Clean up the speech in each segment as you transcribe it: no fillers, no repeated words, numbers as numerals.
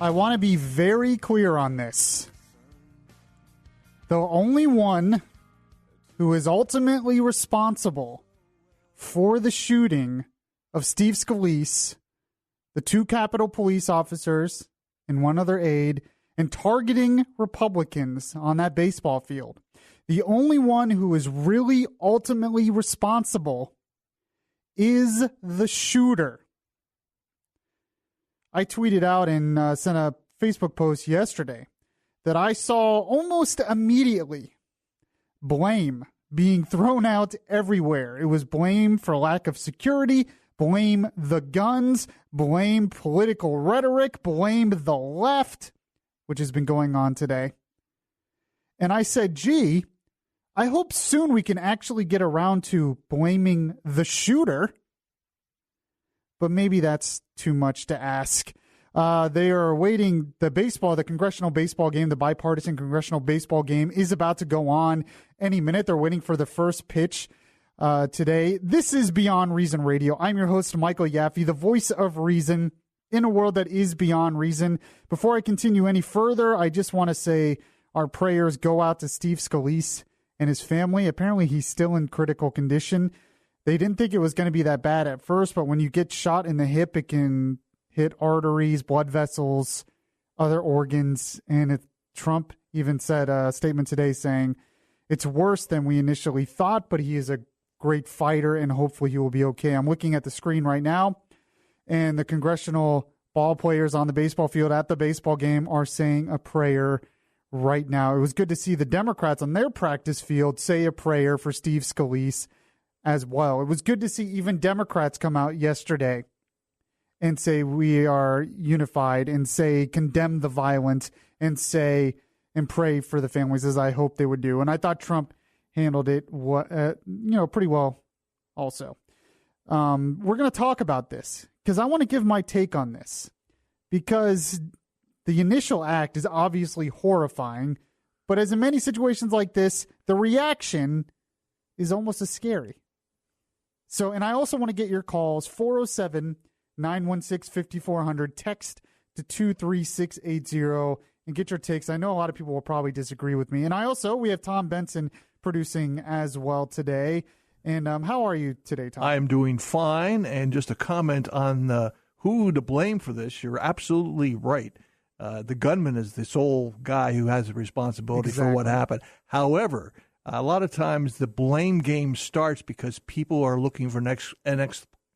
I want to be very clear on this. The only one who is ultimately responsible for the shooting of Steve Scalise, the 2 Capitol police officers and 1 other aide, and targeting Republicans on that baseball field, the only one who is really ultimately responsible is the shooter. I tweeted out and sent a Facebook post yesterday that I saw almost immediately blame being thrown out everywhere. It was blame for lack of security, blame the guns, blame political rhetoric, blame the left, which has been going on today. And I said, gee, I hope soon we can actually get around to blaming the shooter. But maybe that's too much to ask. They are awaiting the congressional baseball game. The bipartisan congressional baseball game is about to go on any minute. They're waiting for the first pitch today. This is Beyond Reason Radio. I'm your host, Michael Yaffee, the voice of reason in a world that is beyond reason. Before I continue any further, I just want to say our prayers go out to Steve Scalise and his family. Apparently, he's still in critical condition. They didn't think it was going to be that bad at first, but when you get shot in the hip, it can hit arteries, blood vessels, other organs. And Trump even said a statement today saying it's worse than we initially thought, but he is a great fighter and hopefully he will be okay. I'm looking at the screen right now, and the congressional ball players on the baseball field at the baseball game are saying a prayer right now. It was good to see the Democrats on their practice field say a prayer for Steve Scalise as well. It was good to see even Democrats come out yesterday and say we are unified and say condemn the violence and say and pray for the families, as I hope they would do. And I thought Trump handled it pretty well also. We're going to talk about this because I want to give my take on this, because the initial act is obviously horrifying, but as in many situations like this, the reaction is almost as scary. So, and I also want to get your calls, 407-916-5400, text to 23680, and get your takes. I know a lot of people will probably disagree with me. And we have Tom Benson producing as well today. And how are you today, Tom? I am doing fine. And just a comment on who to blame for this. You're absolutely right. The gunman is the sole guy who has the responsibility for what happened. However, a lot of times the blame game starts because people are looking for an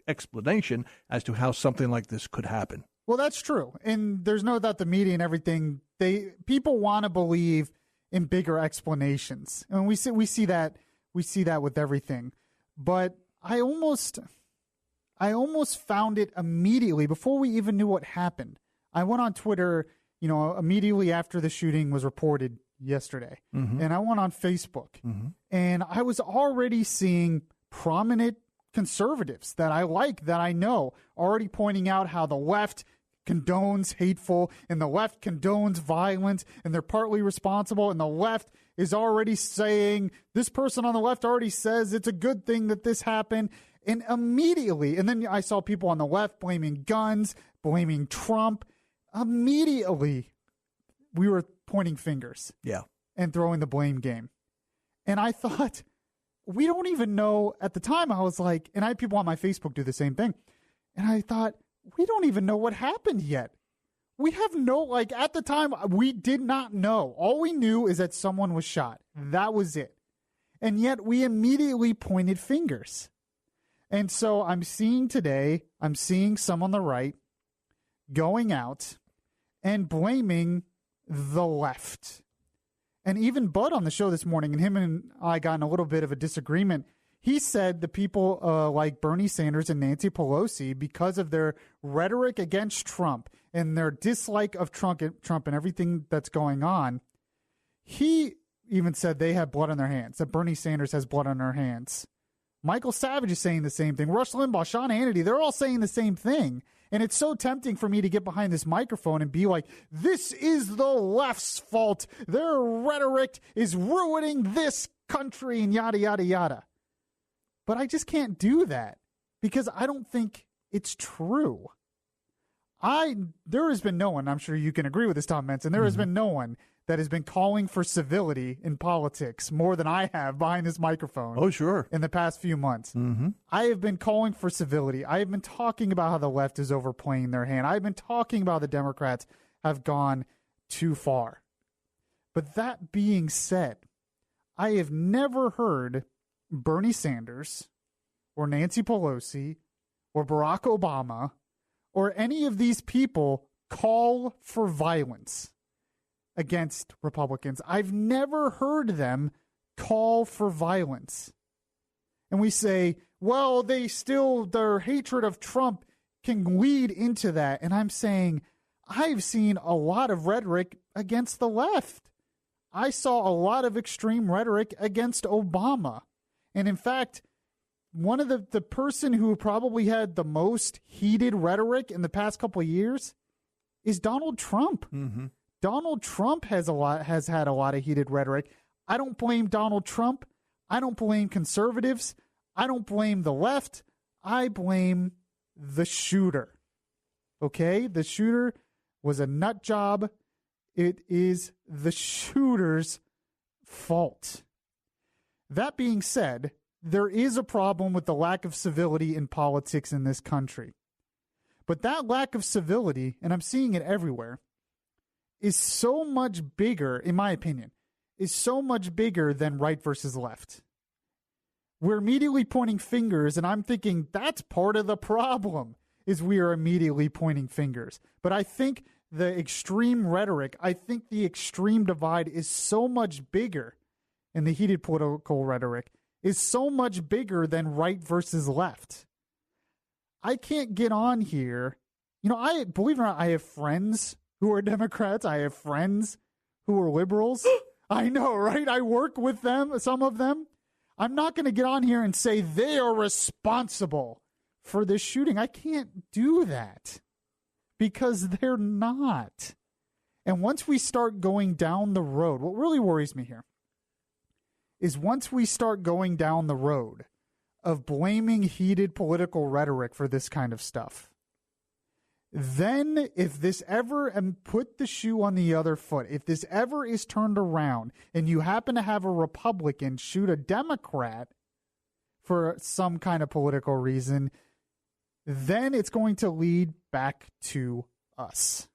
explanation as to how something like this could happen. Well, that's true. And there's no doubt the media and everything, people want to believe in bigger explanations. And we see that with everything. But I almost found it immediately before we even knew what happened. I went on Twitter, immediately after the shooting was reported yesterday. Mm-hmm. And I went on Facebook. Mm-hmm. And I was already seeing prominent conservatives that I like, that I know, already pointing out how the left condones hateful and the left condones violence and they're partly responsible, and the left is already saying, this person on the left already says it's a good thing that this happened. And immediately, and then I saw people on the left blaming guns, blaming Trump. Immediately, we were pointing fingers and throwing the blame game. And I thought, we don't even know. At the time, I was like, and I had people on my Facebook do the same thing. And I thought, we don't even know what happened yet. We have at the time, we did not know. All we knew is that someone was shot. That was it. And yet we immediately pointed fingers. And so I'm seeing some on the right going out and blaming the left. And even Bud on the show this morning, and him and I got in a little bit of a disagreement. He said the people like Bernie Sanders and Nancy Pelosi, because of their rhetoric against Trump and their dislike of Trump and everything that's going on, he even said they have blood on their hands, that Bernie Sanders has blood on their hands. Michael Savage is saying the same thing. Rush Limbaugh, Sean Hannity, they're all saying the same thing. And it's so tempting for me to get behind this microphone and be like, this is the left's fault. Their rhetoric is ruining this country and yada, yada, yada. But I just can't do that because I don't think it's true. There has been no one, I'm sure you can agree with this, Tom Menson, there has been no one that has been calling for civility in politics more than I have behind this microphone. Oh, sure. In the past few months. Mm-hmm. I have been calling for civility. I have been talking about how the left is overplaying their hand. I've been talking about the Democrats have gone too far. But that being said, I have never heard Bernie Sanders or Nancy Pelosi or Barack Obama or any of these people call for violence against Republicans. I've never heard them call for violence. And we say, well, their hatred of Trump can lead into that. And I'm saying, I've seen a lot of rhetoric against the left. I saw a lot of extreme rhetoric against Obama. And in fact, one of the person who probably had the most heated rhetoric in the past couple of years is Donald Trump. Mm-hmm. Donald Trump has had a lot of heated rhetoric. I don't blame Donald Trump. I don't blame conservatives. I don't blame the left. I blame the shooter. Okay? The shooter was a nut job. It is the shooter's fault. That being said, there is a problem with the lack of civility in politics in this country. But that lack of civility, and I'm seeing it everywhere, is so much bigger, in my opinion, is so much bigger than right versus left. We're immediately pointing fingers, and I'm thinking that's part of the problem, is we are immediately pointing fingers. But I think the extreme rhetoric, I think the extreme divide is so much bigger, and the heated political rhetoric is so much bigger than right versus left. I can't get on here. You know, I believe it or not, I have friends who are Democrats. I have friends who are liberals. I know, right? I work with them, some of them. I'm not going to get on here and say they are responsible for this shooting. I can't do that because they're not. And once we start going down the road, what really worries me here is once we start going down the road of blaming heated political rhetoric for this kind of stuff, then if this ever, and put the shoe on the other foot, if this ever is turned around and you happen to have a Republican shoot a Democrat for some kind of political reason, then it's going to lead back to us.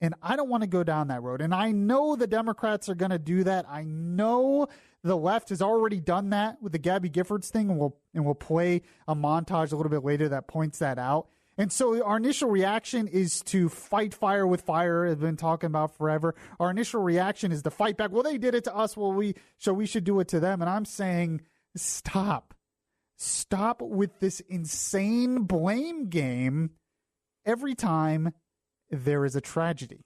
And I don't want to go down that road. And I know the Democrats are going to do that. I know the left has already done that with the Gabby Giffords thing, and we'll play a montage a little bit later that points that out. And so our initial reaction is to fight fire with fire, as we've been talking about forever. Our initial reaction is to fight back. Well, they did it to us. Well, we should do it to them. And I'm saying, stop. Stop with this insane blame game every time there is a tragedy.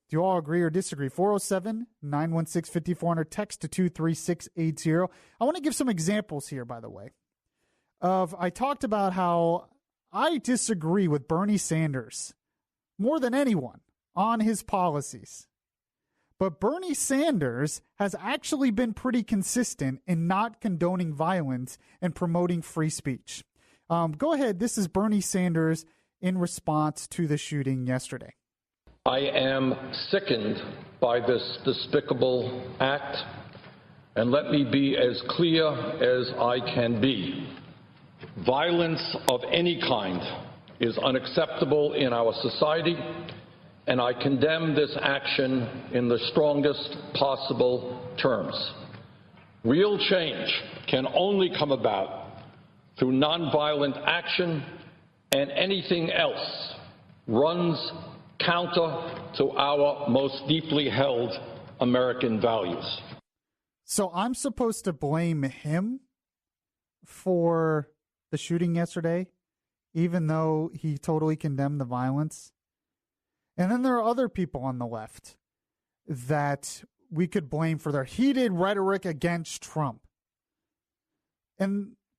Do you all agree or disagree? 407-916-5400, text to 23680. I want to give some examples here, by the way. I talked about how I disagree with Bernie Sanders more than anyone on his policies. But Bernie Sanders has actually been pretty consistent in not condoning violence and promoting free speech. Go ahead. This is Bernie Sanders in response to the shooting yesterday. I am sickened by this despicable act, and let me be as clear as I can be. Violence of any kind is unacceptable in our society, and I condemn this action in the strongest possible terms. Real change can only come about through nonviolent action, and anything else runs counter to our most deeply held American values. So I'm supposed to blame him for the shooting yesterday, even though he totally condemned the violence? And then there are other people on the left that we could blame for their heated rhetoric against Trump.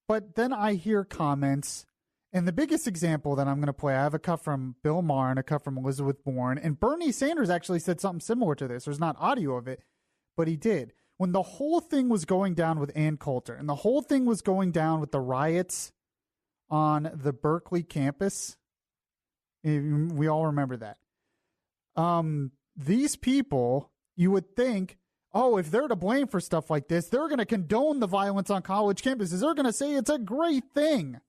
But then I hear comments, and the biggest example that I'm going to play, I have a cut from Bill Maher and a cut from Elizabeth Warren, and Bernie Sanders actually said something similar to this. There's not audio of it, but he did. When the whole thing was going down with Ann Coulter, and the whole thing was going down with the riots on the Berkeley campus, We all remember that. These people, you would think, oh, if they're to blame for stuff like this, they're going to condone the violence on college campuses. They're going to say it's a great thing.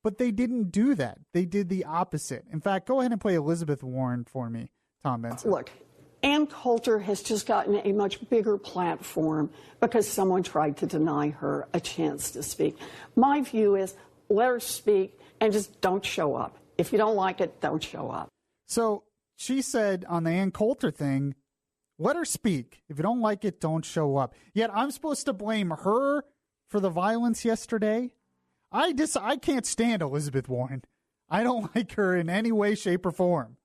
But they didn't do that. They did the opposite. In fact, go ahead and play Elizabeth Warren for me, Tom Benson. Look, Ann Coulter has just gotten a much bigger platform because someone tried to deny her a chance to speak. My view is let her speak and just don't show up. If you don't like it, don't show up. So she said on the Ann Coulter thing, let her speak. If you don't like it, don't show up. Yet I'm supposed to blame her for the violence yesterday? I can't stand Elizabeth Warren. I don't like her in any way, shape, or form.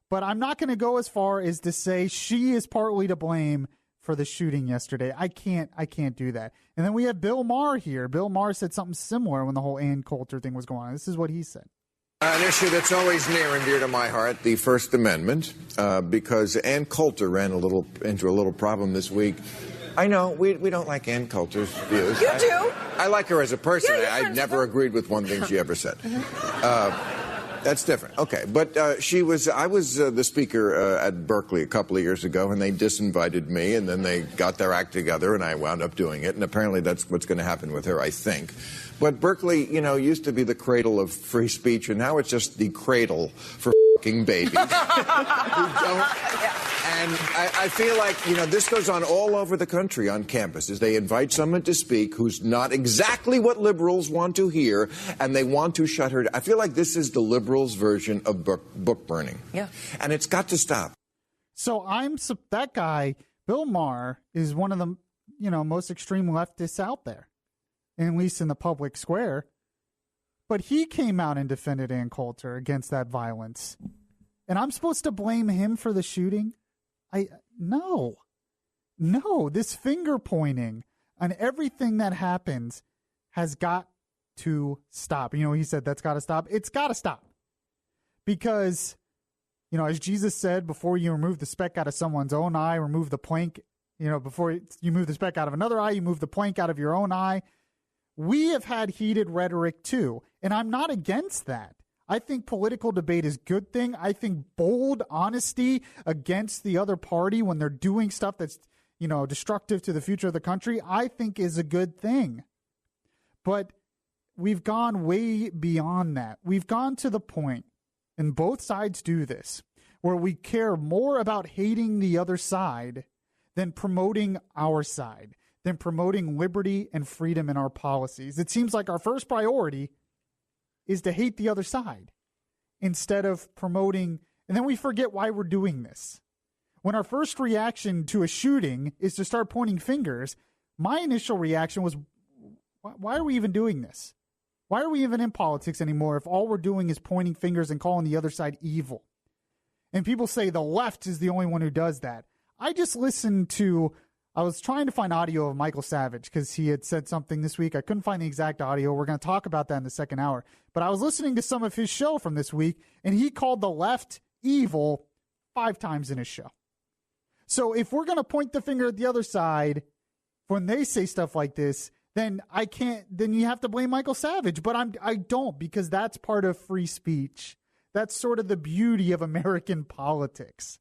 But I'm not going to go as far as to say she is partly to blame for the shooting yesterday. I can't do that. And then we have Bill Maher here. Bill Maher said something similar when the whole Ann Coulter thing was going on. This is what he said. An issue that's always near and dear to my heart, the First Amendment, because Ann Coulter ran into a little problem this week. I know, we don't like Ann Coulter's views. You do. I like her as a person. Yeah, I never agreed with one thing she ever said. That's different. Okay, but I was the speaker at Berkeley a couple of years ago, and they disinvited me, and then they got their act together, and I wound up doing it, and apparently that's what's going to happen with her, I think. But Berkeley, used to be the cradle of free speech, and now it's just the cradle for fucking babies who don't. And I feel like, this goes on all over the country on campuses. They invite someone to speak who's not exactly what liberals want to hear, and they want to shut her down. I feel like this is the liberals' version of book burning. Yeah. And it's got to stop. So that guy, Bill Maher, is one of the, most extreme leftists out there, at least in the public square. But he came out and defended Ann Coulter against that violence. And I'm supposed to blame him for the shooting? No, this finger pointing on everything that happens has got to stop. He said that's got to stop. It's got to stop. Because, as Jesus said, before you remove the speck out of someone's own eye, remove the plank, before you move the speck out of another eye, you move the plank out of your own eye. We have had heated rhetoric too, and I'm not against that. I think political debate is a good thing. I think bold honesty against the other party when they're doing stuff that's, destructive to the future of the country, I think is a good thing. But we've gone way beyond that. We've gone to the point, and both sides do this, where we care more about hating the other side than promoting our side, than promoting liberty and freedom in our policies. It seems like our first priority is to hate the other side instead of promoting, and then we forget why we're doing this. When our first reaction to a shooting is to start pointing fingers, my initial reaction was, why are we even doing this? Why are we even in politics anymore if all we're doing is pointing fingers and calling the other side evil? And people say the left is the only one who does that. I just listened to, I was trying to find audio of Michael Savage because he had said something this week. I couldn't find the exact audio. We're going to talk about that in the second hour. But I was listening to some of his show from this week, and he called the left evil 5 times in his show. So if we're going to point the finger at the other side when they say stuff like this, then then you have to blame Michael Savage. But I don't, because that's part of free speech. That's sort of the beauty of American politics.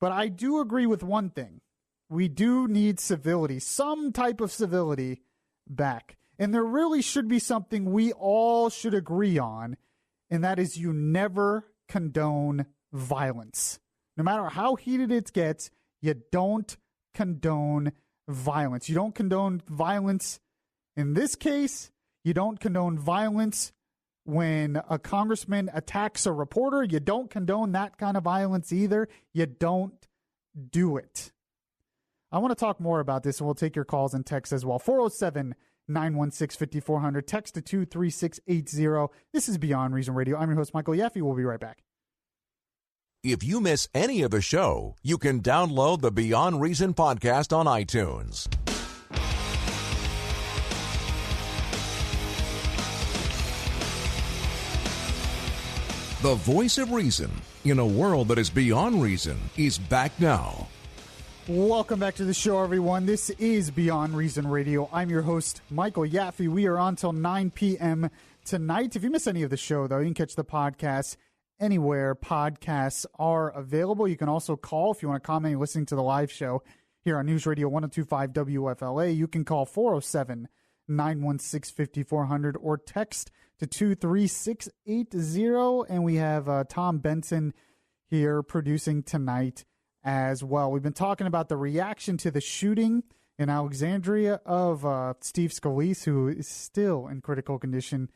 But I do agree with one thing. We do need civility, some type of civility back. And there really should be something we all should agree on, and that is you never condone violence. No matter how heated it gets, you don't condone violence. You don't condone violence in this case. You don't condone violence when a congressman attacks a reporter. You don't condone that kind of violence either. You don't do it. I want to talk more about this, and we'll take your calls and texts as well. 407-916-5400. Text to 23680. This is Beyond Reason Radio. I'm your host, Michael Yaffee. We'll be right back. If you miss any of the show, you can download the Beyond Reason podcast on iTunes. The voice of reason in a world that is beyond reason is back now. Welcome back to the show, everyone. This is Beyond Reason Radio. I'm your host, Michael Yaffee. We are on till 9 p.m. tonight. If you miss any of the show, though, you can catch the podcast anywhere podcasts are available. You can also call if you want to comment. You're listening to the live show here on News Radio 102.5 WFLA. You can call 407-916-5400 or text to 23680. And we have Tom Benson here producing tonight as well. We've been talking about the reaction to the shooting in Alexandria of Steve Scalise, who is still in critical condition.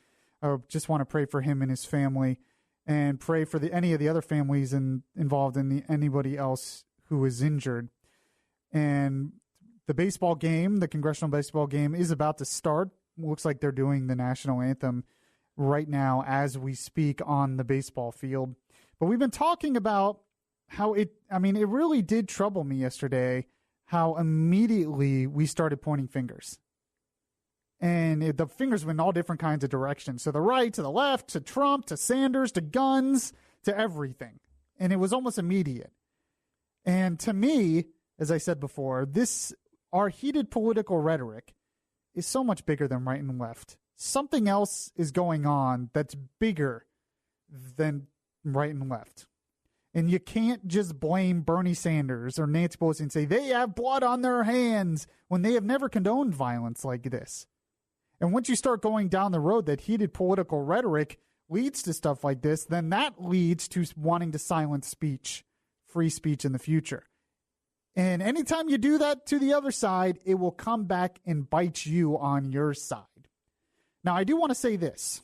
Just want to pray for him and his family, and pray for any of the other families involved in anybody else who is injured. And the baseball game, the congressional baseball game, is about to start. Looks like they're doing the national anthem right now as we speak on the baseball field. But we've been talking about how it really did trouble me yesterday how immediately we started pointing fingers. And the fingers went in all different kinds of directions. To the right, to the left, to Trump, to Sanders, to guns, to everything. And it was almost immediate. And to me, as I said before, our heated political rhetoric is so much bigger than right and left. Something else is going on that's bigger than right and left. And you can't just blame Bernie Sanders or Nancy Pelosi and say they have blood on their hands when they have never condoned violence like this. And once you start going down the road that heated political rhetoric leads to stuff like this, then that leads to wanting to silence speech, free speech in the future. And anytime you do that to the other side, it will come back and bite you on your side. Now, I do want to say this.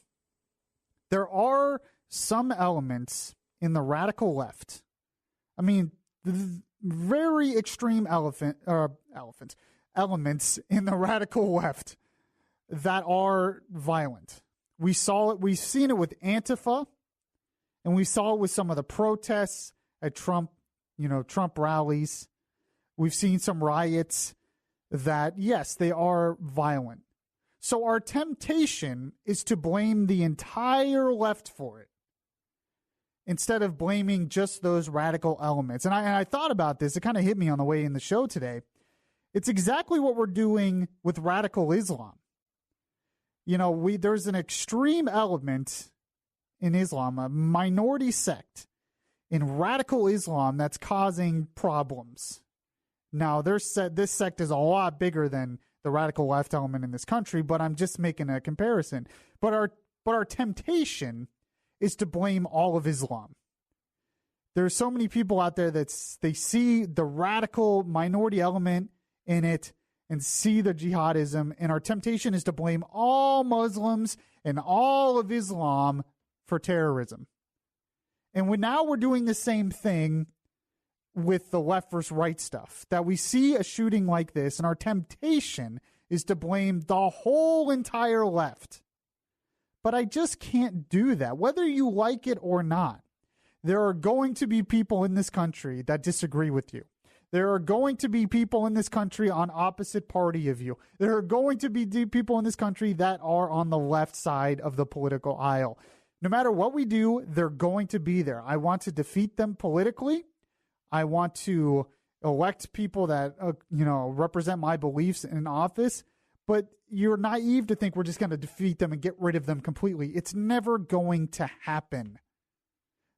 There are some elements in the radical left. I mean, the very extreme elements in the radical left that are violent. We've seen it with Antifa, and we saw it with some of the protests at Trump rallies. We've seen some riots that, yes, they are violent. So our temptation is to blame the entire left for it, instead of blaming just those radical elements. And I thought about this. It kind of hit me on the way in the show today. It's exactly what we're doing with radical Islam. There's an extreme element in Islam, a minority sect in radical Islam that's causing problems. Now, this sect is a lot bigger than the radical left element in this country, but I'm just making a comparison. But our temptation is to blame all of Islam. There's so many people out there that they see the radical minority element in it and see the jihadism, and our temptation is to blame all Muslims and all of Islam for terrorism. And now we're doing the same thing with the left versus right stuff, that we see a shooting like this, and our temptation is to blame the whole entire left. But I just can't do that, whether you like it or not. There are going to be people in this country that disagree with you. There are going to be people in this country on opposite party of you. There are going to be people in this country that are on the left side of the political aisle. No matter what we do, they're going to be there. I want to defeat them politically. I want to elect people that represent my beliefs in office. But you're naive to think we're just going to defeat them and get rid of them completely. It's never going to happen.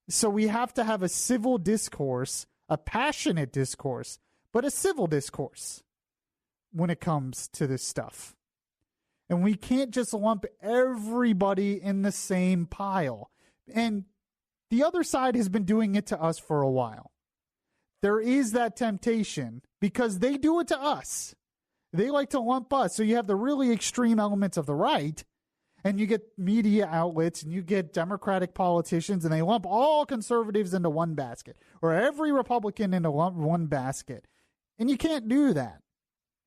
So we have to have a civil discourse, a passionate discourse, but a civil discourse when it comes to this stuff. And we can't just lump everybody in the same pile. And the other side has been doing it to us for a while. There is that temptation because they do it to us. They like to lump us. So you have the really extreme elements of the right, and you get media outlets, and you get Democratic politicians, and they lump all conservatives into one basket, or every Republican into one basket. And you can't do that.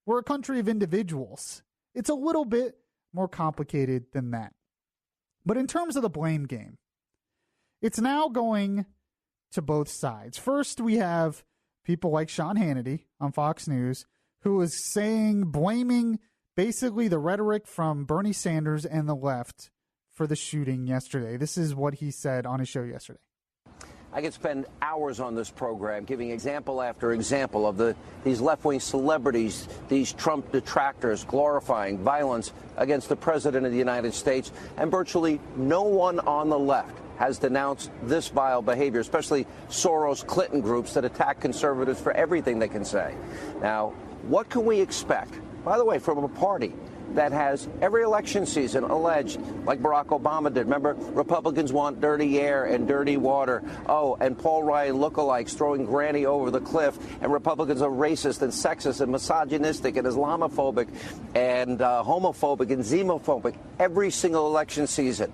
We're a country of individuals. It's a little bit more complicated than that. But in terms of the blame game, it's now going to both sides. First, we have people like Sean Hannity on Fox News, who is blaming basically the rhetoric from Bernie Sanders and the left for the shooting yesterday. This is what he said on his show yesterday. I could spend hours on this program giving example after example of these left-wing celebrities, these Trump detractors glorifying violence against the president of the United States, and virtually no one on the left has denounced this vile behavior, especially Soros-Clinton groups that attack conservatives for everything they can say. Now, what can we expect, by the way, from a party that has every election season alleged, like Barack Obama did? Remember, Republicans want dirty air and dirty water. Oh, and Paul Ryan lookalikes throwing Granny over the cliff. And Republicans are racist and sexist and misogynistic and Islamophobic and homophobic and xenophobic every single election season.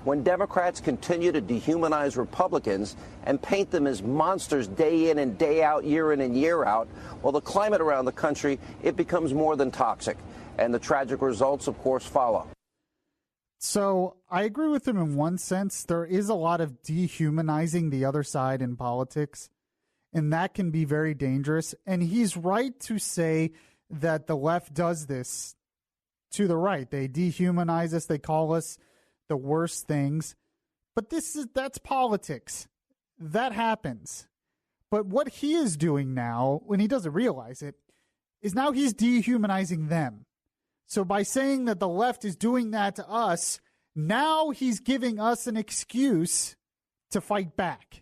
When Democrats continue to dehumanize Republicans and paint them as monsters day in and day out, year in and year out, well, the climate around the country, it becomes more than toxic. And the tragic results, of course, follow. So I agree with him in one sense. There is a lot of dehumanizing the other side in politics, and that can be very dangerous. And he's right to say that the left does this to the right. They dehumanize us. They call us the worst things. But that's politics. That happens. But what he is doing now, when he doesn't realize it, is now he's dehumanizing them. So by saying that the left is doing that to us, now he's giving us an excuse to fight back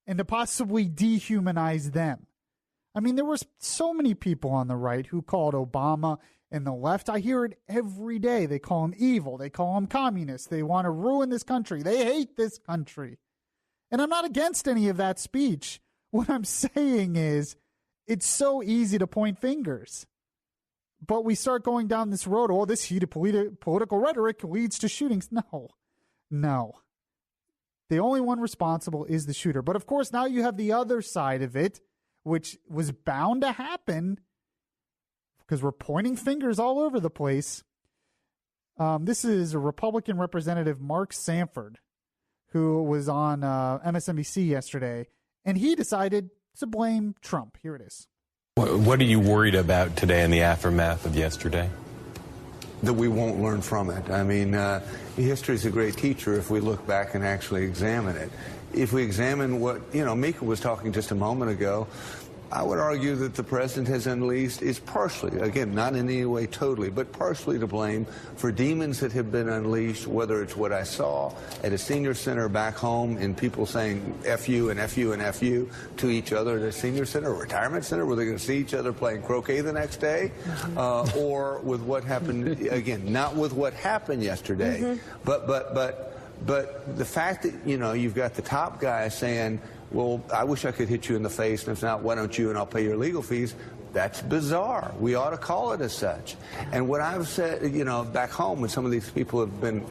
and to possibly dehumanize them. I mean, there were so many people on the right who called Obama and the left. I hear it every day. They call him evil. They call him communist. They want to ruin this country. They hate this country. And I'm not against any of that speech. What I'm saying is it's so easy to point fingers. But we start going down this road, oh, this heated political rhetoric leads to shootings. No. The only one responsible is the shooter. But, of course, now you have the other side of it, which was bound to happen because we're pointing fingers all over the place. This is a Republican Representative Mark Sanford, who was on MSNBC yesterday, and he decided to blame Trump. Here it is. What are you worried about today in the aftermath of yesterday? That we won't learn from it. I mean, history is a great teacher if we look back and actually examine it. If we examine what, Mika was talking just a moment ago, I would argue that the president has unleashed is partially, again, not in any way totally, but partially to blame for demons that have been unleashed, whether it's what I saw at a senior center back home and people saying F you and F you and F you to each other at a senior center, a retirement center, where they're going to see each other playing croquet the next day, or with what happened, again, not with what happened yesterday, but the fact that, you've got the top guy saying, well, I wish I could hit you in the face, and if not, why don't you, and I'll pay your legal fees. That's bizarre. We ought to call it as such. And what I've said, back home when some of these people have been,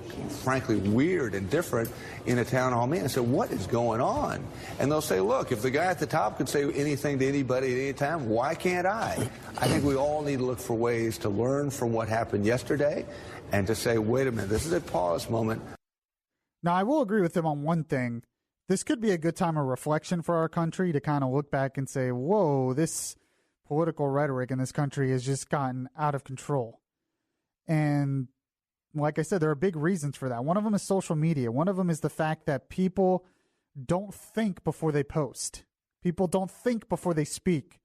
frankly, weird and different in a town hall meeting, I said, what is going on? And they'll say, look, if the guy at the top could say anything to anybody at any time, why can't I? I think we all need to look for ways to learn from what happened yesterday and to say, wait a minute, this is a pause moment. Now, I will agree with him on one thing. This could be a good time of reflection for our country to kind of look back and say, whoa, this political rhetoric in this country has just gotten out of control. And like I said, there are big reasons for that. One of them is social media. One of them is the fact that people don't think before they post. People don't think before they speak.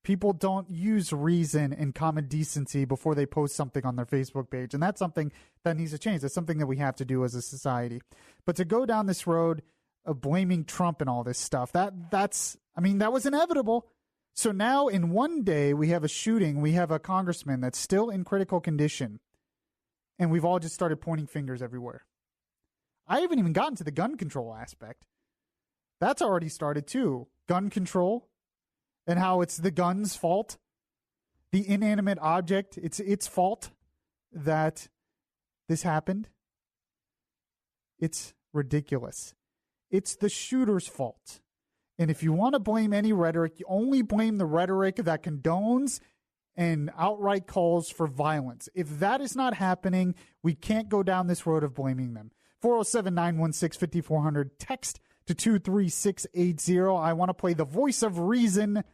People don't use reason and common decency before they post something on their Facebook page. And that's something that needs to change. That's something that we have to do as a society. But to go down this road of blaming Trump and all this stuff, that was inevitable. So now in one day we have a shooting, we have a congressman that's still in critical condition, and we've all just started pointing fingers everywhere. I haven't even gotten to the gun control aspect. That's already started too. Gun control and how it's the gun's fault, the inanimate object, it's its fault that this happened. It's ridiculous. It's the shooter's fault. And if you want to blame any rhetoric, you only blame the rhetoric that condones and outright calls for violence. If that is not happening, we can't go down this road of blaming them. 407-916-5400. Text to 23680. I want to play the voice of reason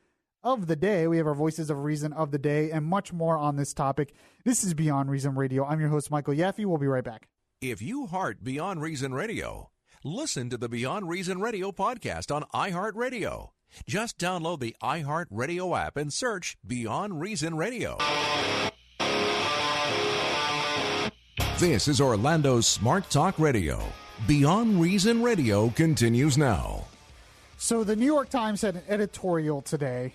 of the day. We have our voices of reason of the day and much more on this topic. This is Beyond Reason Radio. I'm your host, Michael Yaffee. We'll be right back. If you heart Beyond Reason Radio, listen to the Beyond Reason Radio podcast on iHeartRadio. Just download the iHeartRadio app and search Beyond Reason Radio. This is Orlando's Smart Talk Radio. Beyond Reason Radio continues now. So the New York Times had an editorial today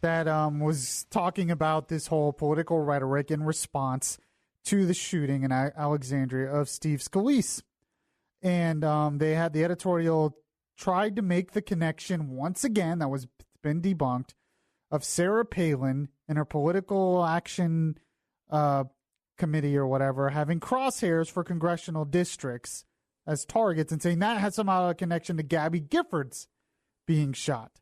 that was talking about this whole political rhetoric in response to the shooting in Alexandria of Steve Scalise. And they had the editorial tried to make the connection once again, that was been debunked, of Sarah Palin and her political action committee or whatever having crosshairs for congressional districts as targets and saying that has somehow a connection to Gabby Giffords being shot.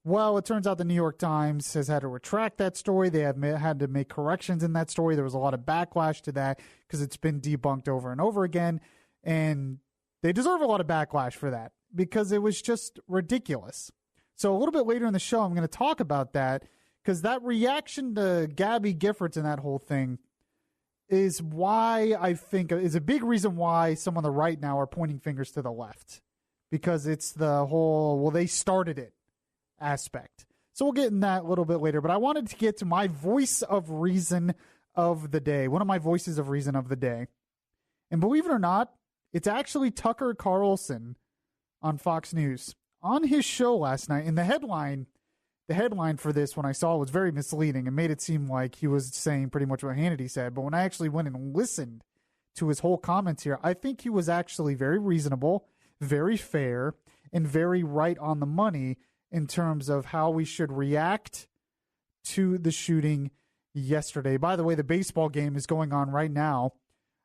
Well, it turns out the New York Times has had to retract that story. They have had to make corrections in that story. There was a lot of backlash to that because it's been debunked over and over again. And they deserve a lot of backlash for that because it was just ridiculous. So a little bit later in the show, I'm going to talk about that because that reaction to Gabby Giffords and that whole thing is why I think is a big reason why some on the right now are pointing fingers to the left. Because it's the whole, well, they started it aspect. So we'll get in that a little bit later. But I wanted to get to my voice of reason of the day, one of my voices of reason of the day. And believe it or not, it's actually Tucker Carlson on Fox News. On his show last night, and the headline for this, when I saw it, was very misleading and made it seem like he was saying pretty much what Hannity said. But when I actually went and listened to his whole comments here, I think he was actually very reasonable, very fair, and very right on the money in terms of how we should react to the shooting yesterday. By the way, the baseball game is going on right now.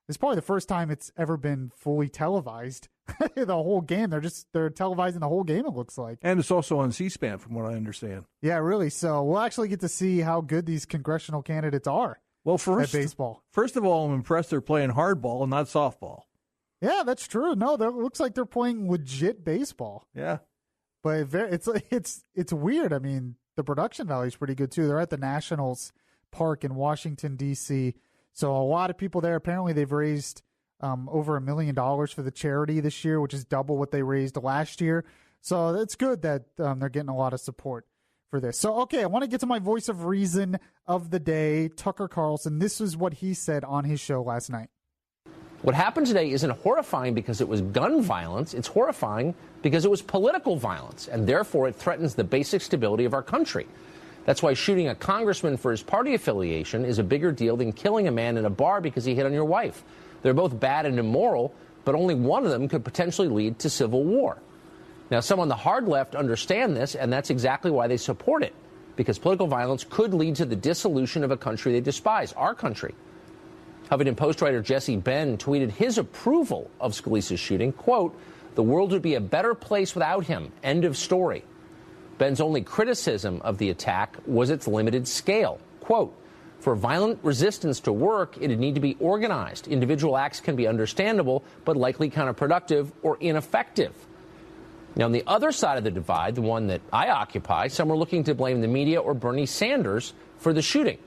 It's probably the first time it's ever been fully televised. The whole game, they're televising the whole game, it looks like. And it's also on C-SPAN, from what I understand. Yeah, really. So we'll actually get to see how good these congressional candidates are at baseball. First of all, I'm impressed they're playing hardball and not softball. Yeah, that's true. No, it looks like they're playing legit baseball. Yeah. But it's weird. I mean, the production value is pretty good, too. They're at the Nationals Park in Washington, D.C., so a lot of people there. Apparently, they've raised over $1 million for the charity this year, which is double what they raised last year. So it's good that they're getting a lot of support for this. So, okay, I want to get to my voice of reason of the day, Tucker Carlson. This is what he said on his show last night. What happened today isn't horrifying because it was gun violence. It's horrifying because it was political violence, and therefore it threatens the basic stability of our country. That's why shooting a congressman for his party affiliation is a bigger deal than killing a man in a bar because he hit on your wife. They're both bad and immoral, but only one of them could potentially lead to civil war. Now, some on the hard left understand this, and that's exactly why they support it, because political violence could lead to the dissolution of a country they despise, our country. Huffington Post writer Jesse Benn tweeted his approval of Scalise's shooting, quote, "The world would be a better place without him, end of story." Benn's only criticism of the attack was its limited scale. Quote, "For violent resistance to work, it'd need to be organized. Individual acts can be understandable, but likely counterproductive or ineffective." Now, on the other side of the divide, the one that I occupy, some are looking to blame the media or Bernie Sanders for the shooting.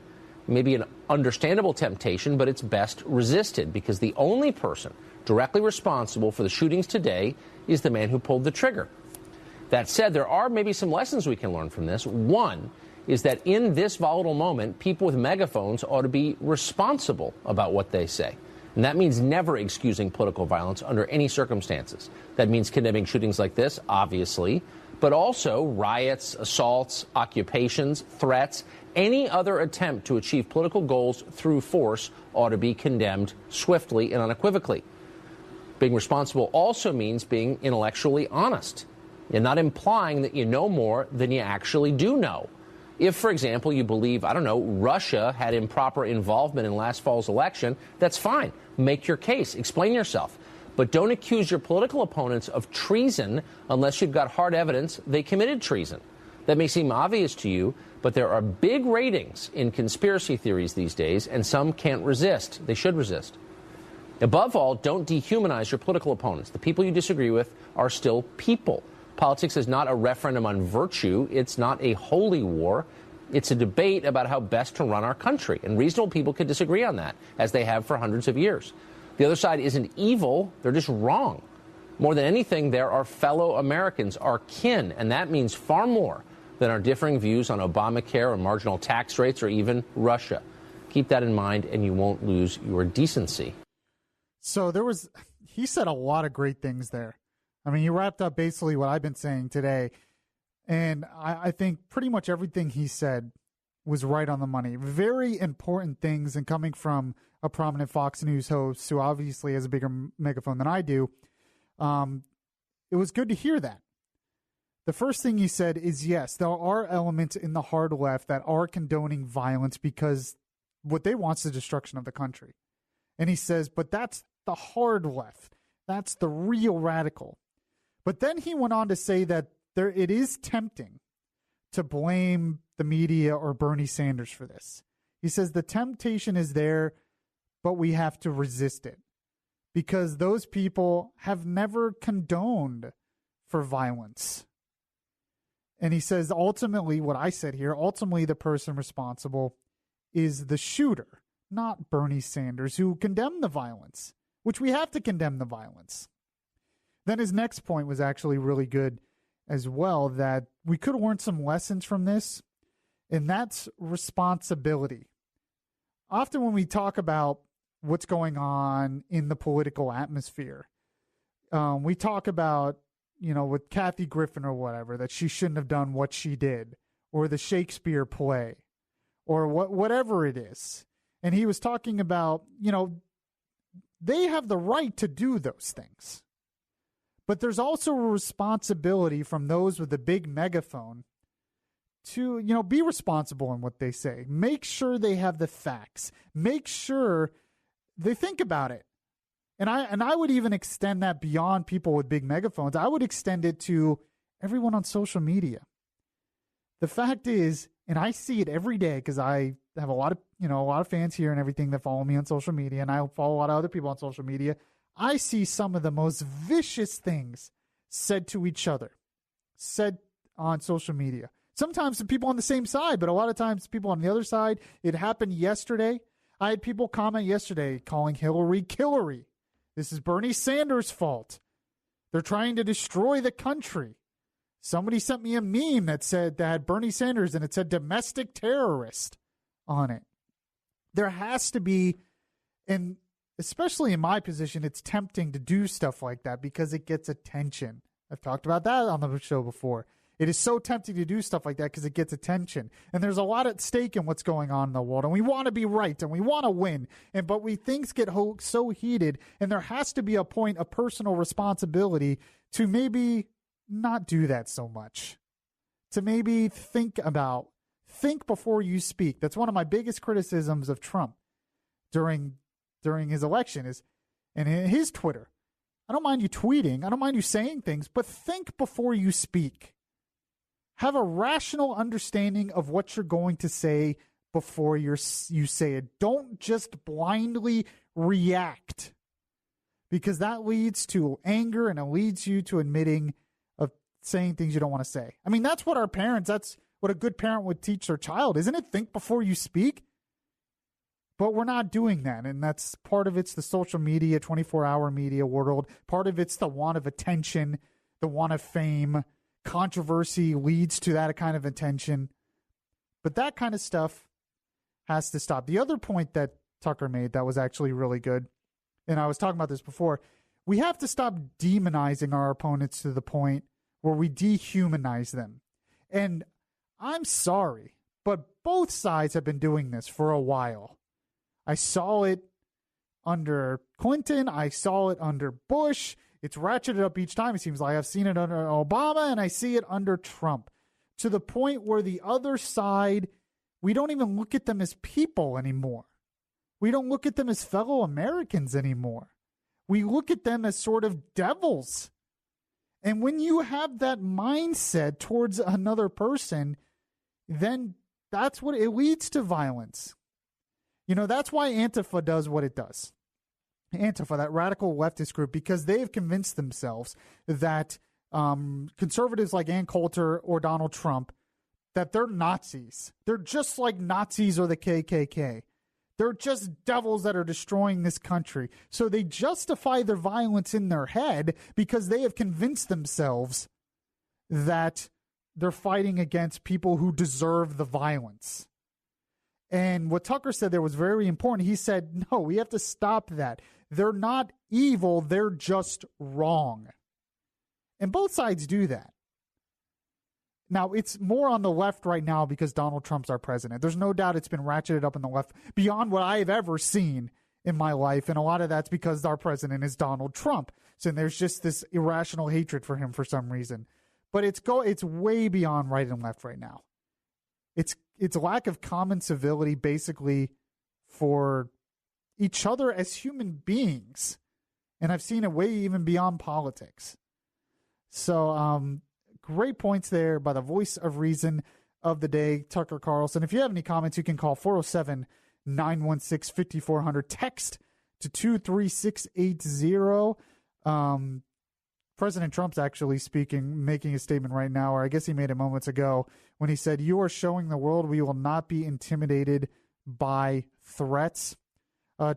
Maybe an understandable temptation, but it's best resisted because the only person directly responsible for the shootings today is the man who pulled the trigger. That said, there are maybe some lessons we can learn from this. One is that in this volatile moment, people with megaphones ought to be responsible about what they say. And that means never excusing political violence under any circumstances. That means condemning shootings like this, obviously, but also riots, assaults, occupations, threats. Any other attempt to achieve political goals through force ought to be condemned swiftly and unequivocally. Being responsible also means being intellectually honest and not implying that you know more than you actually do know. If, for example, you believe, Russia had improper involvement in last fall's election, that's fine. Make your case. Explain yourself. But don't accuse your political opponents of treason unless you've got hard evidence they committed treason. That may seem obvious to you, but there are big ratings in conspiracy theories these days, and some can't resist. They should resist. Above all, don't dehumanize your political opponents. The people you disagree with are still people. Politics is not a referendum on virtue. It's not a holy war. It's a debate about how best to run our country. And reasonable people can disagree on that, as they have for hundreds of years. The other side isn't evil. They're just wrong. More than anything, they're our fellow Americans, our kin, and that means far more than our differing views on Obamacare or marginal tax rates or even Russia. Keep that in mind, and you won't lose your decency. So he said a lot of great things there. I mean, he wrapped up basically what I've been saying today. And I think pretty much everything he said was right on the money. Very important things, and coming from a prominent Fox News host who obviously has a bigger megaphone than I do, it was good to hear that. The first thing he said is, yes, there are elements in the hard left that are condoning violence because what they want is the destruction of the country. And he says, but that's the hard left. That's the real radical. But then he went on to say that it is tempting to blame the media or Bernie Sanders for this. He says the temptation is there, but we have to resist it because those people have never condoned for violence. And he says, ultimately, what I said here, ultimately the person responsible is the shooter, not Bernie Sanders, who condemned the violence, which we have to condemn the violence. Then his next point was actually really good as well, that we could have learned some lessons from this, and that's responsibility. Often when we talk about what's going on in the political atmosphere, we talk about, with Kathy Griffin or whatever, that she shouldn't have done what she did, or the Shakespeare play, or whatever it is. And he was talking about, they have the right to do those things. But there's also a responsibility from those with a big megaphone to, be responsible in what they say. Make sure they have the facts. Make sure they think about it. And I would even extend that beyond people with big megaphones. I would extend it to everyone on social media. The fact is, and I see it every day because I have a lot of fans here and everything that follow me on social media, and I follow a lot of other people on social media. I see some of the most vicious things said to each other, said on social media. Sometimes the people on the same side, but a lot of times people on the other side. It happened yesterday. I had people comment yesterday calling Hillary Killery. This is Bernie Sanders' fault. They're trying to destroy the country. Somebody sent me a meme that had Bernie Sanders and it said domestic terrorist on it. There has to be, and especially in my position, it's tempting to do stuff like that because it gets attention. I've talked about that on the show before. It is so tempting to do stuff like that because it gets attention. And there's a lot at stake in what's going on in the world. And we want to be right and we want to win. But things get so heated, and there has to be a point of personal responsibility to maybe not do that so much. To maybe think before you speak. That's one of my biggest criticisms of Trump during his election and his Twitter. I don't mind you tweeting. I don't mind you saying things, but think before you speak. Have a rational understanding of what you're going to say before you say it. Don't just blindly react, because that leads to anger and it leads you to admitting of saying things you don't want to say. I mean, that's what that's what a good parent would teach their child, isn't it? Think before you speak. But we're not doing that, and that's part of it's the social media, 24-hour media world. Part of it's the want of attention, the want of fame. Controversy leads to that kind of attention. But that kind of stuff has to stop. The other point that Tucker made that was actually really good, and I was talking about this before, we have to stop demonizing our opponents to the point where we dehumanize them. And I'm sorry, but both sides have been doing this for a while. I saw it under Clinton. I saw it under Bush. It's ratcheted up each time. It seems like I've seen it under Obama, and I see it under Trump, to the point where the other side, we don't even look at them as people anymore. We don't look at them as fellow Americans anymore. We look at them as sort of devils. And when you have that mindset towards another person, then that's what it leads to violence. That's why Antifa does what it does. Antifa, that radical leftist group, because they have convinced themselves that conservatives like Ann Coulter or Donald Trump, that they're Nazis. They're just like Nazis or the KKK. They're just devils that are destroying this country. So they justify their violence in their head because they have convinced themselves that they're fighting against people who deserve the violence. And what Tucker said there was very important. He said, no, we have to stop that. They're not evil. They're just wrong. And both sides do that. Now, it's more on the left right now because Donald Trump's our president. There's no doubt it's been ratcheted up in the left beyond what I have ever seen in my life. And a lot of that's because our president is Donald Trump. So there's just this irrational hatred for him for some reason. But it's way beyond right and left right now. It's lack of common civility, basically, for each other as human beings. And I've seen it way even beyond politics. So, great points there by the voice of reason of the day, Tucker Carlson. If you have any comments, you can call 407-916-5400. Text to 23680. President Trump's actually making a statement right now, or I guess he made it moments ago, when he said, "You are showing the world we will not be intimidated by threats."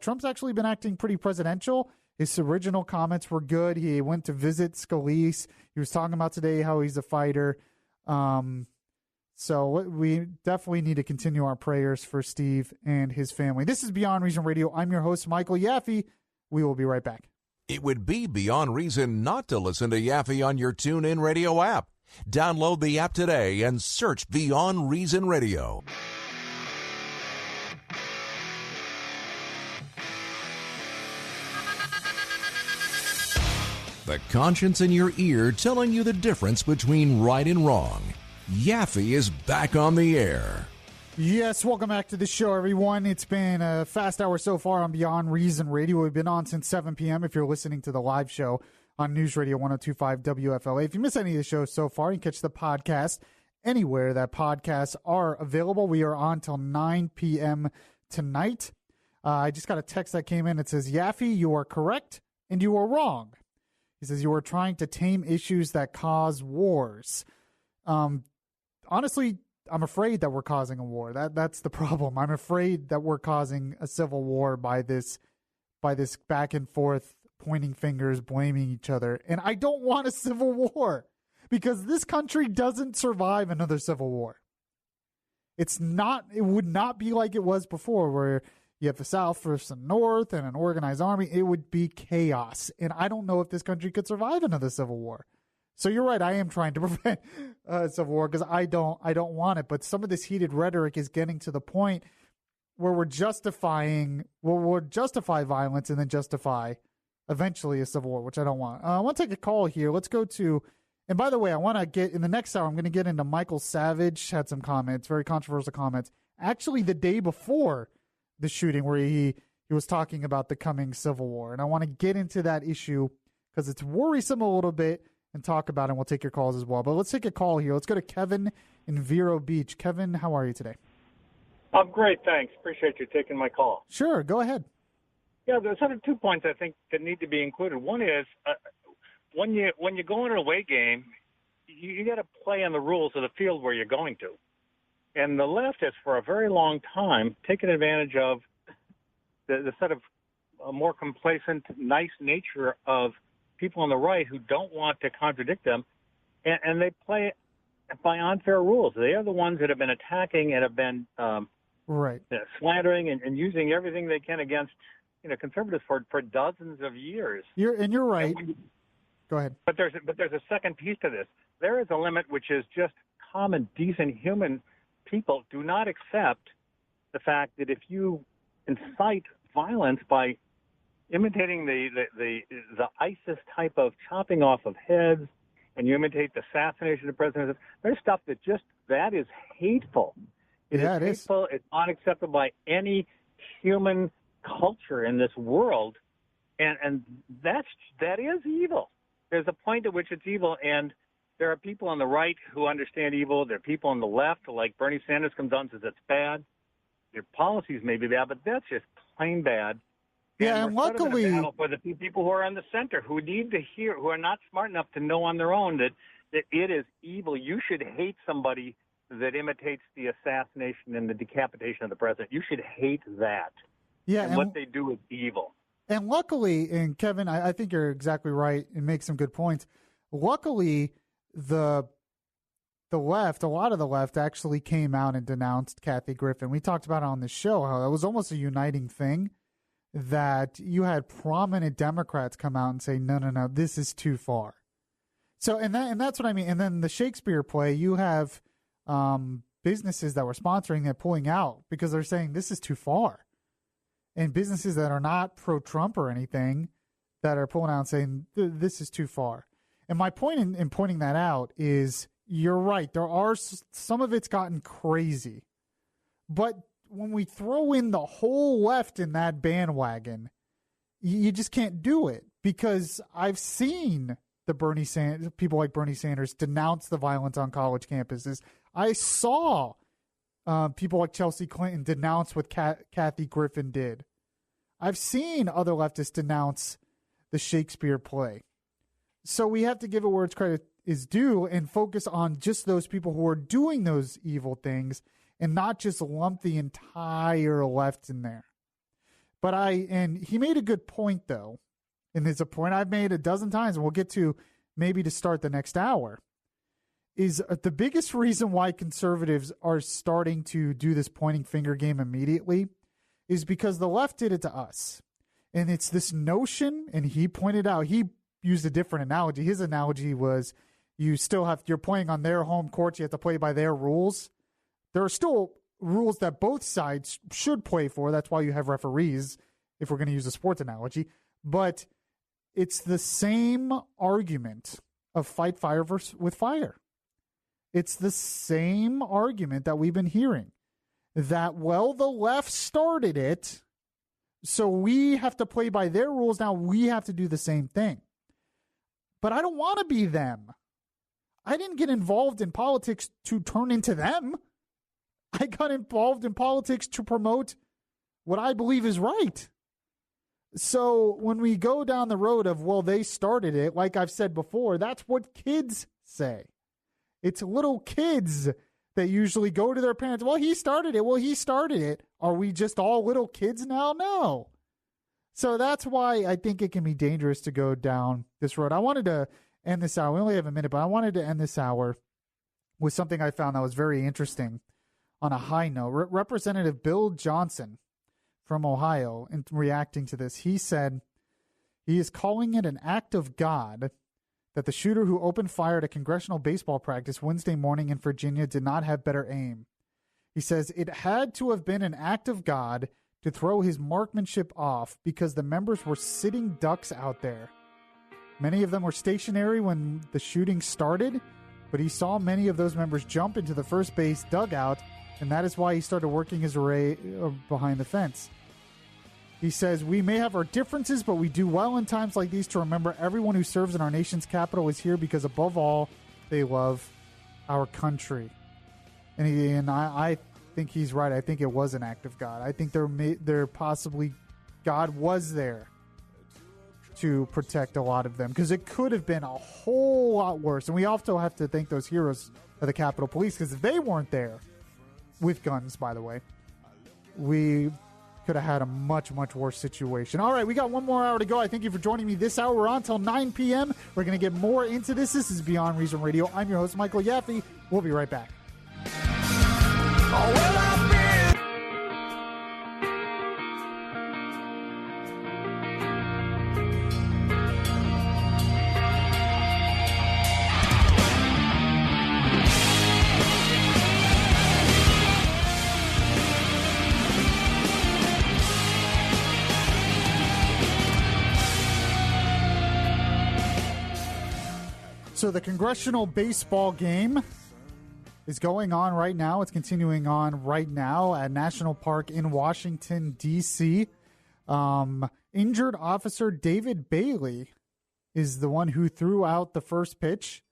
Trump's actually been acting pretty presidential. His original comments were good. He went to visit Scalise. He was talking about today how he's a fighter. So we definitely need to continue our prayers for Steve and his family. This is Beyond Reason Radio. I'm your host, Michael Yaffee. We will be right back. It would be beyond reason not to listen to Yaffee on your TuneIn Radio app. Download the app today and search Beyond Reason Radio. The conscience in your ear telling you the difference between right and wrong. Yaffee is back on the air. Yes, welcome back to the show, everyone. It's been a fast hour so far on Beyond Reason Radio. We've been on since 7 p.m. if you're listening to the live show on News Radio 102.5 WFLA. If you miss any of the shows so far, you can catch the podcast anywhere that podcasts are available. We are on till 9 p.m. tonight. I just got a text that came in. It says, Yaffee, you are correct and you are wrong. He says, you are trying to tame issues that cause wars. Honestly, I'm afraid that we're causing a war. That's the problem. I'm afraid that we're causing a civil war by this back and forth, pointing fingers, blaming each other. And I don't want a civil war because this country doesn't survive another civil war. It would not be like it was before, where you have the South versus the North and an organized army. It would be chaos. And I don't know if this country could survive another civil war. So you're right. I am trying to prevent civil war because I don't want it. But some of this heated rhetoric is getting to the point where we'll justify violence and then justify eventually a civil war, which I don't want. I want to take a call here. Let's go to, and by the way, I want to get in the next hour. I'm going to get into Michael Savage. Had some comments, very controversial comments. Actually, the day before the shooting, where he was talking about the coming civil war, and I want to get into that issue because it's worrisome a little bit. And talk about it, and we'll take your calls as well. But let's take a call here. Let's go to Kevin in Vero Beach. Kevin, how are you today? I'm great, thanks. Appreciate you taking my call. Sure, go ahead. Yeah, there's sort of 2 points I think that need to be included. One is when you go into an away game, you got to play on the rules of the field where you're going to. And the left has, for a very long time, taken advantage of the sort of a more complacent, nice nature of people on the right who don't want to contradict them, and they play by unfair rules. They are the ones that have been attacking and have been slandering and using everything they can against conservatives for dozens of years. You're right. Go ahead. But there's a second piece to this. There is a limit, which is just common, decent human people do not accept the fact that if you incite violence by imitating the ISIS type of chopping off of heads, and you imitate the assassination of presidents, there's stuff that is hateful. It is hateful. It's unacceptable by any human culture in this world, and that is evil. There's a point at which it's evil, and there are people on the right who understand evil. There are people on the left, like Bernie Sanders, comes on and says it's bad. Their policies may be bad, but that's just plain bad. Yeah, and luckily, for the people who are in the center, who need to hear, who are not smart enough to know on their own that it is evil. You should hate somebody that imitates the assassination and the decapitation of the president. You should hate that. Yeah, and what they do is evil. And luckily, and Kevin, I think you're exactly right and make some good points. Luckily, the the left, a lot of the left actually came out and denounced Kathy Griffin. We talked about it on the show, how that was almost a uniting thing, that you had prominent Democrats come out and say, no, this is too far. So, and that's what I mean. And then the Shakespeare play, you have businesses that were sponsoring that pulling out because they're saying this is too far. And businesses that are not pro-Trump or anything that are pulling out and saying this is too far. And my point in pointing that out is you're right. There are some of it's gotten crazy. But when we throw in the whole left in that bandwagon, you just can't do it because I've seen people like Bernie Sanders denounce the violence on college campuses. I saw people like Chelsea Clinton denounce what Kathy Griffin did. I've seen other leftists denounce the Shakespeare play. So we have to give it where its credit is due and focus on just those people who are doing those evil things and not just lump the entire left in there. And he made a good point, though, and it's a point I've made a dozen times, and we'll get to maybe to start the next hour, is the biggest reason why conservatives are starting to do this pointing finger game immediately is because the left did it to us. And it's this notion, and he pointed out, he used a different analogy. His analogy was you're playing on their home court, you have to play by their rules. There are still rules that both sides should play for. That's why you have referees, if we're going to use a sports analogy. But it's the same argument of fight fire with fire. It's the same argument that we've been hearing. That, the left started it, so we have to play by their rules. Now we have to do the same thing. But I don't want to be them. I didn't get involved in politics to turn into them. I got involved in politics to promote what I believe is right. So when we go down the road of, they started it, like I've said before, that's what kids say. It's little kids that usually go to their parents, he started it. Are we just all little kids now? No. So that's why I think it can be dangerous to go down this road. I wanted to end this hour. We only have a minute, but I wanted to end this hour with something I found that was very interesting on a high note. Representative Bill Johnson from Ohio, in reacting to this, he said he is calling it an act of God that the shooter who opened fire at a congressional baseball practice Wednesday morning in Virginia did not have better aim. He says it had to have been an act of God to throw his marksmanship off because the members were sitting ducks out there. Many of them were stationary when the shooting started, but he saw many of those members jump into the first base dugout, and that is why he started working his array behind the fence. He says, we may have our differences, but we do well in times like these to remember everyone who serves in our nation's capital is here because above all, they love our country. And I think he's right. I think it was an act of God. I think there possibly God was there to protect a lot of them because it could have been a whole lot worse. And we also have to thank those heroes of the Capitol Police because if they weren't there with guns, by the way, we could have had a much, much worse situation. All right, we got one more hour to go. I thank you for joining me this hour. We're on until 9 p.m. We're going to get more into this. This is Beyond Reason Radio. I'm your host, Michael Yaffee. We'll be right back. So the congressional baseball game is going on right now. It's continuing on right now at National Park in Washington, D.C. Injured officer David Bailey is the one who threw out the first pitch.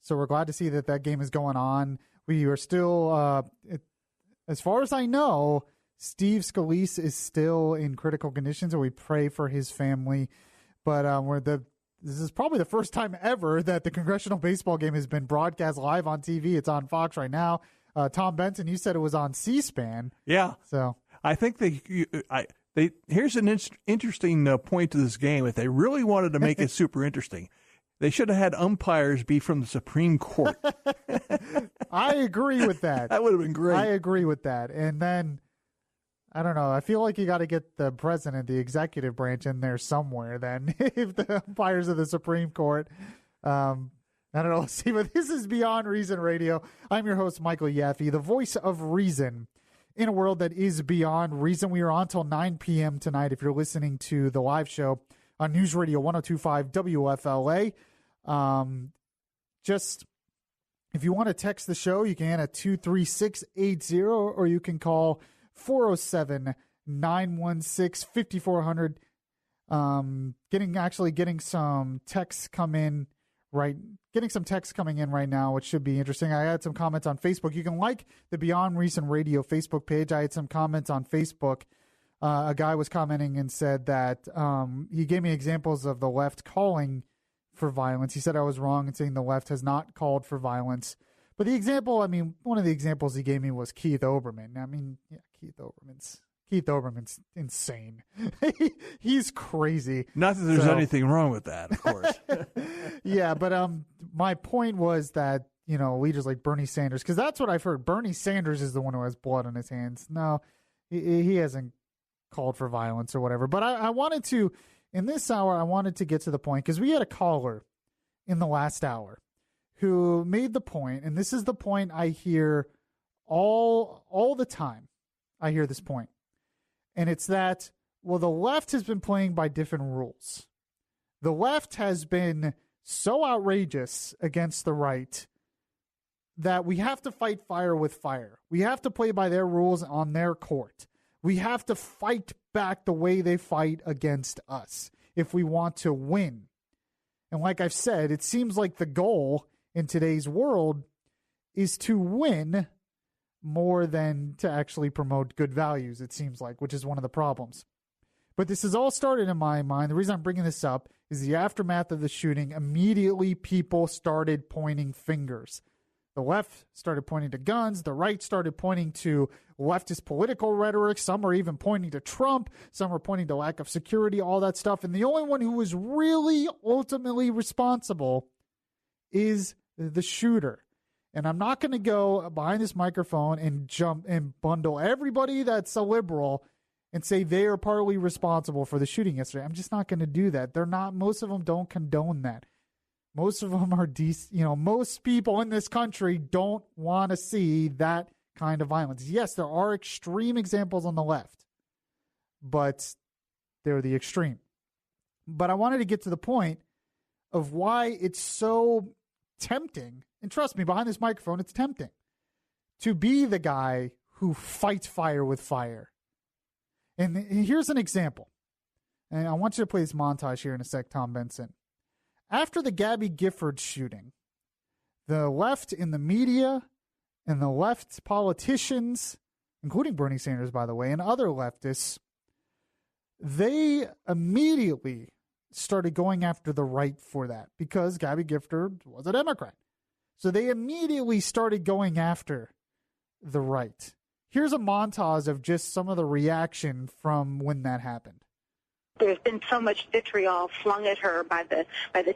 So we're glad to see that game is going on. We are still, as far as I know, Steve Scalise is still in critical condition, so we pray for his family. But this is probably the first time ever that the congressional baseball game has been broadcast live on TV. It's on Fox right now. Tom Benson, you said it was on C-SPAN. Yeah. So I think here's an interesting point to this game. If they really wanted to make it super interesting, They should have had umpires be from the Supreme Court. I agree with that. That would have been great. I agree with that. And then, I don't know, I feel like you got to get the president, the executive branch in there somewhere then, if the umpires of the Supreme Court. I don't know. See, but this is Beyond Reason Radio. I'm your host, Michael Yaffee, the voice of reason in a world that is beyond reason. We are on till 9 p.m. tonight if you're listening to the live show on News Radio 102.5 WFLA. Just if you want to text the show, you can at 23680, or you can call 407-916-5400. Getting some texts coming in right now, which should be interesting. I had some comments on Facebook. You can like the Beyond Reason Radio Facebook page. I had some comments on Facebook. A guy was commenting and said that he gave me examples of the left calling for violence. He said I was wrong in saying the left has not called for violence. But the example, one of the examples he gave me was Keith Olbermann. Keith Olbermann's insane. He's crazy. Not that there's anything wrong with that, of course. Yeah, but my point was that, leaders like Bernie Sanders, because that's what I've heard. Bernie Sanders is the one who has blood on his hands. No, he hasn't called for violence or whatever. But I wanted to, in this hour, I wanted to get to the point, because we had a caller in the last hour who made the point, and this is the point I hear all the time. I hear this point. And it's that, well, the left has been playing by different rules. The left has been so outrageous against the right that we have to fight fire with fire. We have to play by their rules on their court. We have to fight back the way they fight against us if we want to win. And like I've said, it seems like the goal in today's world is to win more than to actually promote good values, it seems like, which is one of the problems. But this has all started in my mind. The reason I'm bringing this up is the aftermath of the shooting. Immediately, people started pointing fingers. The left started pointing to guns. The right started pointing to leftist political rhetoric. Some are even pointing to Trump. Some are pointing to lack of security, all that stuff. And the only one who was really ultimately responsible is the shooter. And I'm not going to go behind this microphone and jump and bundle everybody that's a liberal and say they are partly responsible for the shooting yesterday. I'm just not going to do that. They're not. Most of them don't condone that. Most of them are most people in this country don't want to see that kind of violence. Yes, there are extreme examples on the left, but they're the extreme. But I wanted to get to the point of why it's so tempting, and trust me, behind this microphone, it's tempting to be the guy who fights fire with fire. And here's an example. And I want you to play this montage here in a sec, Tom Benson. After the Gabby Gifford shooting, the left in the media and the left politicians, including Bernie Sanders, by the way, and other leftists, they immediately started going after the right for that because Gabby Gifford was a Democrat. So they immediately started going after the right. Here's a montage of just some of the reaction from when that happened. There's been so much vitriol flung at her by the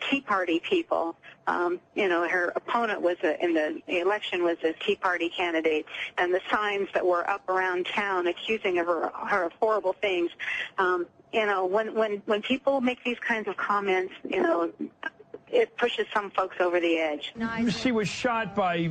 Tea Party people. Her opponent was in the election was a Tea Party candidate, and the signs that were up around town accusing her of horrible things. When people make these kinds of comments, it pushes some folks over the edge. She was shot by a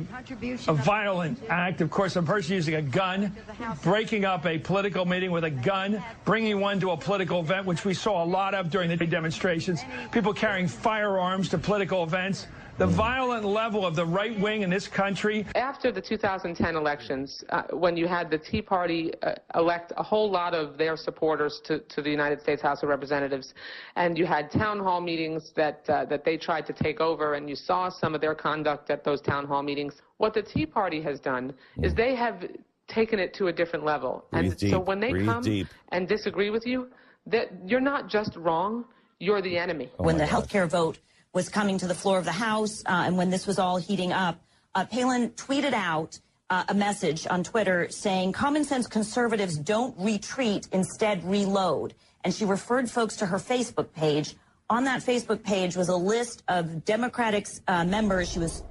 violent act. Of course, a person using a gun, breaking up a political meeting with a gun, bringing one to a political event, which we saw a lot of during the demonstrations, people carrying firearms to political events. The violent level of the right wing in this country. After the 2010 elections, when you had the Tea Party elect a whole lot of their supporters to the United States House of Representatives, and you had town hall meetings that they tried to take over, and you saw some of their conduct at those town hall meetings, what the Tea Party has done is they have taken it to a different level. So when they come and disagree with you, that you're not just wrong, you're the enemy. When the health care vote was coming to the floor of the House, and when this was all heating up, Palin tweeted out a message on Twitter saying, "Common sense conservatives don't retreat, instead reload." And she referred folks to her Facebook page. on that Facebook page was a list of Democratic members she was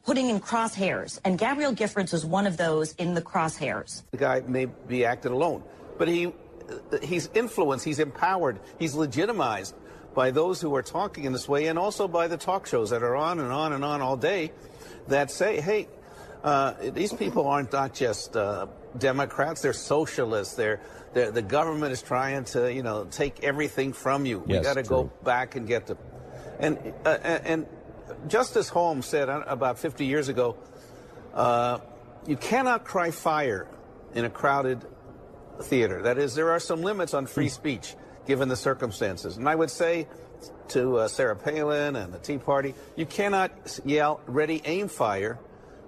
putting in crosshairs, and Gabrielle Giffords was one of those in the crosshairs. The guy may be acting alone, but he's influenced, he's empowered, he's legitimized by those who are talking in this way, and also by the talk shows that are on and on and on all day that say, hey, these people aren't not just Democrats, they're socialists, the government is trying to, take everything from you. We got to go back and get them. And Justice Holmes said about 50 years ago, you cannot cry fire in a crowded theater. That is, there are some limits on free speech, given the circumstances. And I would say to Sarah Palin and the Tea Party, you cannot yell, ready, aim, fire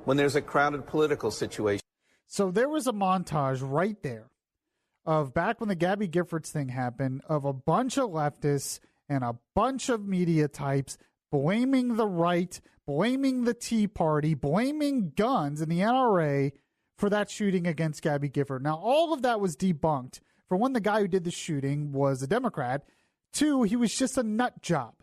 when there's a crowded political situation. So there was a montage right there of back when the Gabby Giffords thing happened of a bunch of leftists and a bunch of media types blaming the right, blaming the Tea Party, blaming guns and the NRA for that shooting against Gabby Gifford. Now, all of that was debunked. For one, the guy who did the shooting was a Democrat. Two, he was just a nut job.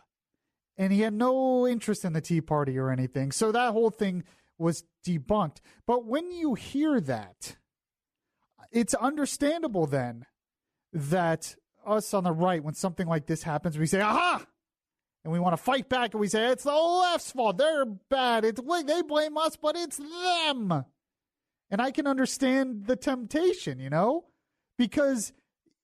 And he had no interest in the Tea Party or anything. So that whole thing was debunked. But when you hear that, it's understandable then that us on the right, when something like this happens, we say, aha! And we want to fight back, and we say, it's the left's fault. They're bad. They blame us, but it's them. And I can understand the temptation, because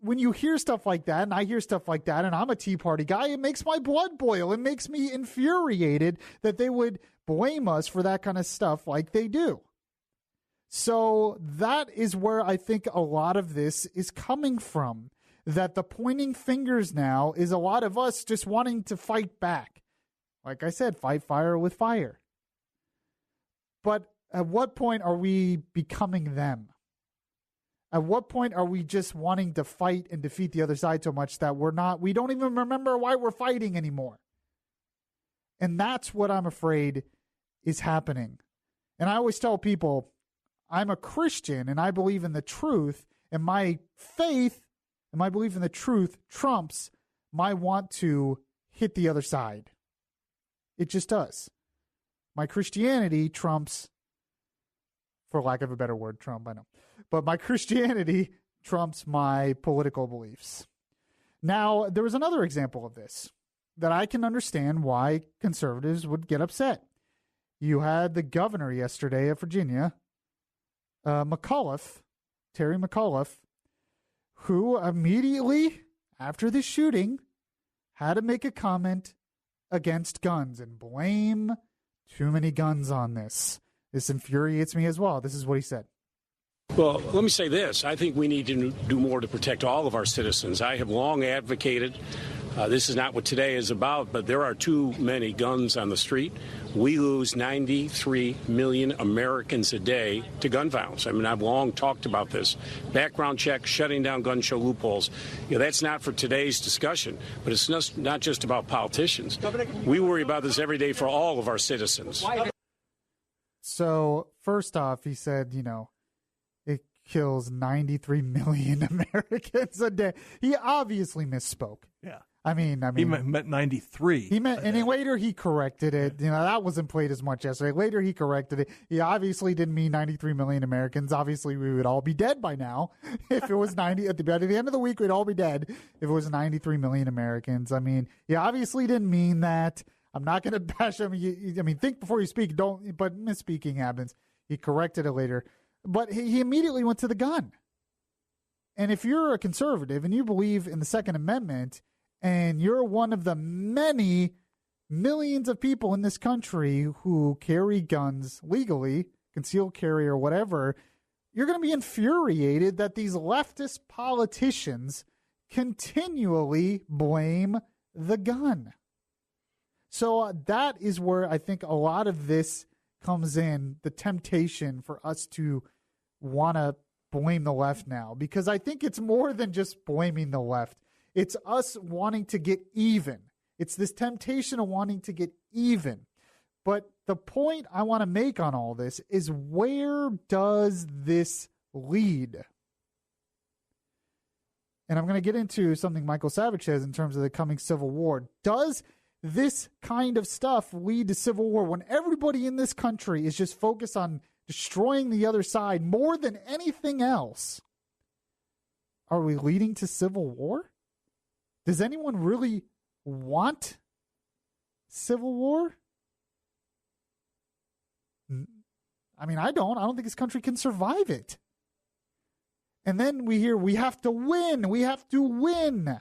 when you hear stuff like that, and I hear stuff like that, and I'm a Tea Party guy, it makes my blood boil. It makes me infuriated that they would blame us for that kind of stuff like they do. So that is where I think a lot of this is coming from, that the pointing fingers now is a lot of us just wanting to fight back. Like I said, fight fire with fire. But at what point are we becoming them? At what point are we just wanting to fight and defeat the other side so much that we don't even remember why we're fighting anymore? And that's what I'm afraid is happening. And I always tell people, I'm a Christian and I believe in the truth, and my faith and my belief in the truth trumps my want to hit the other side. It just does. My Christianity trumps, for lack of a better word, Trump, I know. But my Christianity trumps my political beliefs. Now, there was another example of this that I can understand why conservatives would get upset. You had the governor yesterday of Virginia, Terry McAuliffe, who immediately after the shooting had to make a comment against guns and blame too many guns on this. This infuriates me as well. This is what he said. Well, let me say this. I think we need to do more to protect all of our citizens. I have long advocated, this is not what today is about, but there are too many guns on the street. We lose 93 million Americans a day to gun violence. I mean, I've long talked about this. Background check, shutting down gun show loopholes. That's not for today's discussion, but it's not just about politicians. We worry about this every day for all of our citizens. So, first off, he said, it kills 93 million Americans a day. He obviously misspoke. Yeah. I mean, he meant 93. He meant, and then later he corrected it. That wasn't played as much yesterday. Later he corrected it. He obviously didn't mean 93 million Americans. Obviously, we would all be dead by now if it was 90. At the end of the week, we'd all be dead if it was 93 million Americans. I mean, he obviously didn't mean that. I'm not going to bash him. Think before you speak. Don't. But misspeaking happens. He corrected it later. But he immediately went to the gun. And if you're a conservative and you believe in the Second Amendment, and you're one of the many millions of people in this country who carry guns legally, concealed carry or whatever, you're going to be infuriated that these leftist politicians continually blame the gun. So that is where I think a lot of this comes in, the temptation for us to want to blame the left now, because I think it's more than just blaming the left. It's us wanting to get even. It's this temptation of wanting to get even. But the point I want to make on all this is, where does this lead? And I'm going to get into something Michael Savage says in terms of the coming civil war. Does this kind of stuff lead to civil war when everybody in this country is just focused on destroying the other side more than anything else? Are we leading to civil war? Does anyone really want civil war? I mean, I don't. I don't think this country can survive it. And then we hear we have to win. We have to win.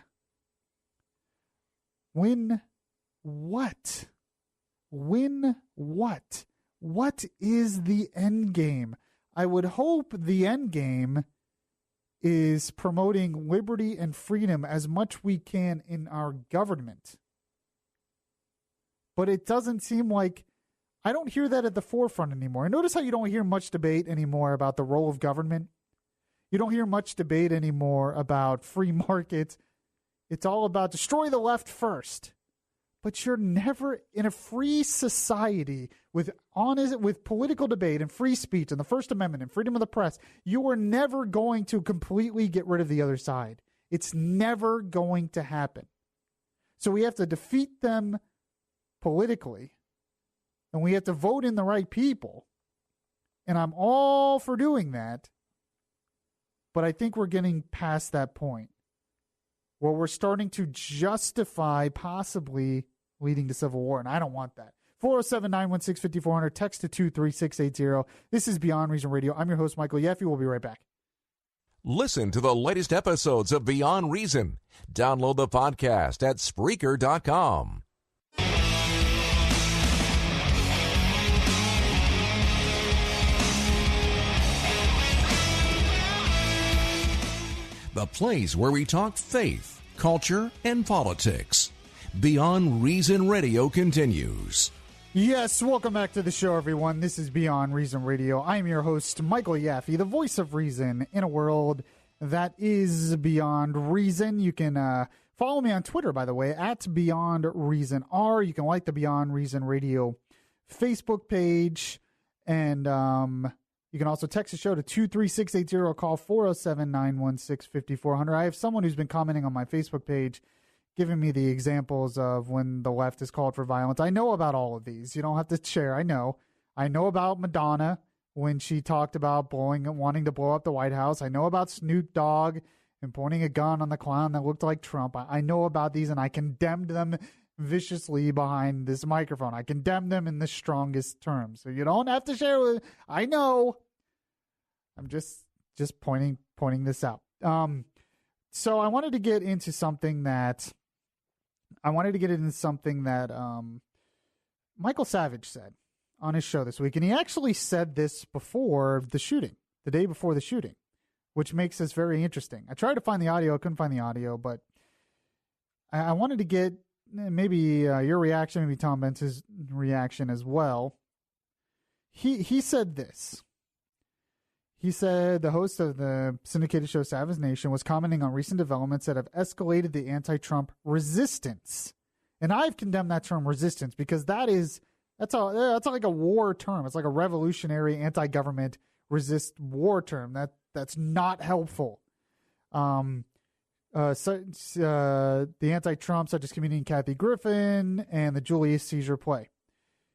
Win what? Win what? What is the end game? I would hope the end game is promoting liberty and freedom as much we can in our government. But it doesn't seem like, I don't hear that at the forefront anymore. And notice how you don't hear much debate anymore about the role of government. You don't hear much debate anymore about free markets. It's all about destroy the left first. But you're never in a free society with political debate and free speech and the First Amendment and freedom of the press. You are never going to completely get rid of the other side. It's never going to happen. So we have to defeat them politically, and we have to vote in the right people. And I'm all for doing that. But I think we're getting past that point where we're starting to justify possibly leading to civil war, and I don't want that. 407-916-5400, text to 23680. This is Beyond Reason Radio. I'm your host, Michael Yaffee. We'll be right back. Listen to the latest episodes of Beyond Reason. Download the podcast at Spreaker.com. The place where we talk faith, culture, and politics. Beyond Reason Radio continues. Yes, welcome back to the show, everyone. This is Beyond Reason Radio. I'm your host, Michael Yaffee, the voice of reason in a world that is beyond reason. You can follow me on Twitter, by the way, at Beyond Reason R. You can like the Beyond Reason Radio Facebook page, and you can also text the show to 23680 or call 407-916-5400. I have someone who's been commenting on my Facebook page giving me the examples of when the left has called for violence. I know about all of these. You don't have to share. I know about Madonna when she talked about wanting to blow up the White House. I know about Snoop Dogg and pointing a gun on the clown that looked like Trump. I know about these, and I condemned them viciously behind this microphone. I condemn them in the strongest terms. So you don't have to share with. I know. I'm just pointing this out. So I wanted to get into something that Michael Savage said on his show this week, and he actually said this before the shooting, the day before the shooting, which makes this very interesting. I tried to find the audio, I couldn't find the audio, but I wanted to get maybe your reaction, maybe Tom Bentz's reaction as well. He said this. He said the host of the syndicated show Savage Nation was commenting on recent developments that have escalated the anti-Trump resistance. And I've condemned that term resistance because that's like a war term. It's like a revolutionary anti-government resist war term. That's not helpful. The anti-Trump, such as comedian Kathy Griffin and the Julius Caesar play.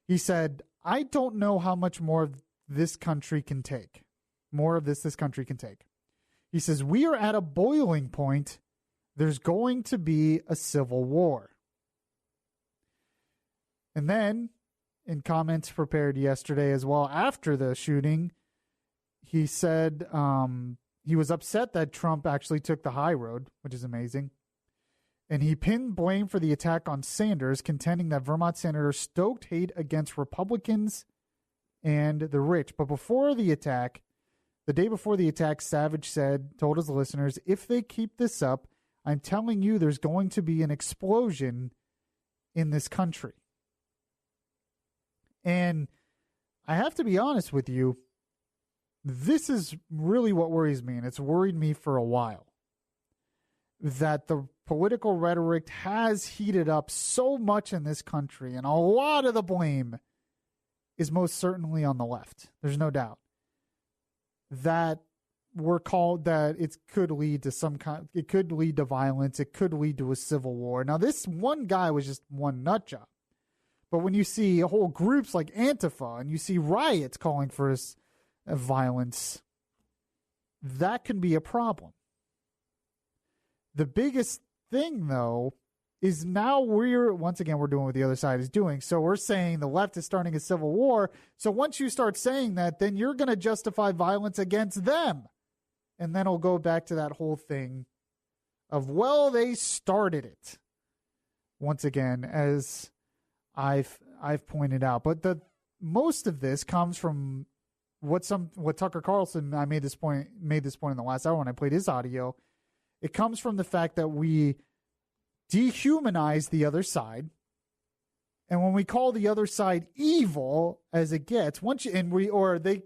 He said, I don't know how much more this country can take. More of this country can take. He says, we are at a boiling point. There's going to be a civil war. And then, in comments prepared yesterday as well after the shooting, he said he was upset that Trump actually took the high road, which is amazing. And he pinned blame for the attack on Sanders, contending that Vermont Senator stoked hate against Republicans and the rich. But before the attack, the day before the attack, Savage told his listeners, if they keep this up, I'm telling you there's going to be an explosion in this country. And I have to be honest with you, this is really what worries me, and it's worried me for a while, that the political rhetoric has heated up so much in this country, and a lot of the blame is most certainly on the left. There's no doubt. That we're called that it could lead to it could lead to violence. It could lead to a civil war. Now, this one guy was just one nut job. But when you see whole groups like Antifa and you see riots calling for violence, that can be a problem. The biggest thing, though, is now we're doing what the other side is doing. So we're saying the left is starting a civil war. So once you start saying that, then you're going to justify violence against them. And then it'll go back to that whole thing of, well, they started it. Once again, as I've pointed out. But the most of this comes from what Tucker Carlson, I made this point in the last hour when I played his audio. It comes from the fact that we dehumanize the other side, and when we call the other side evil as it gets, the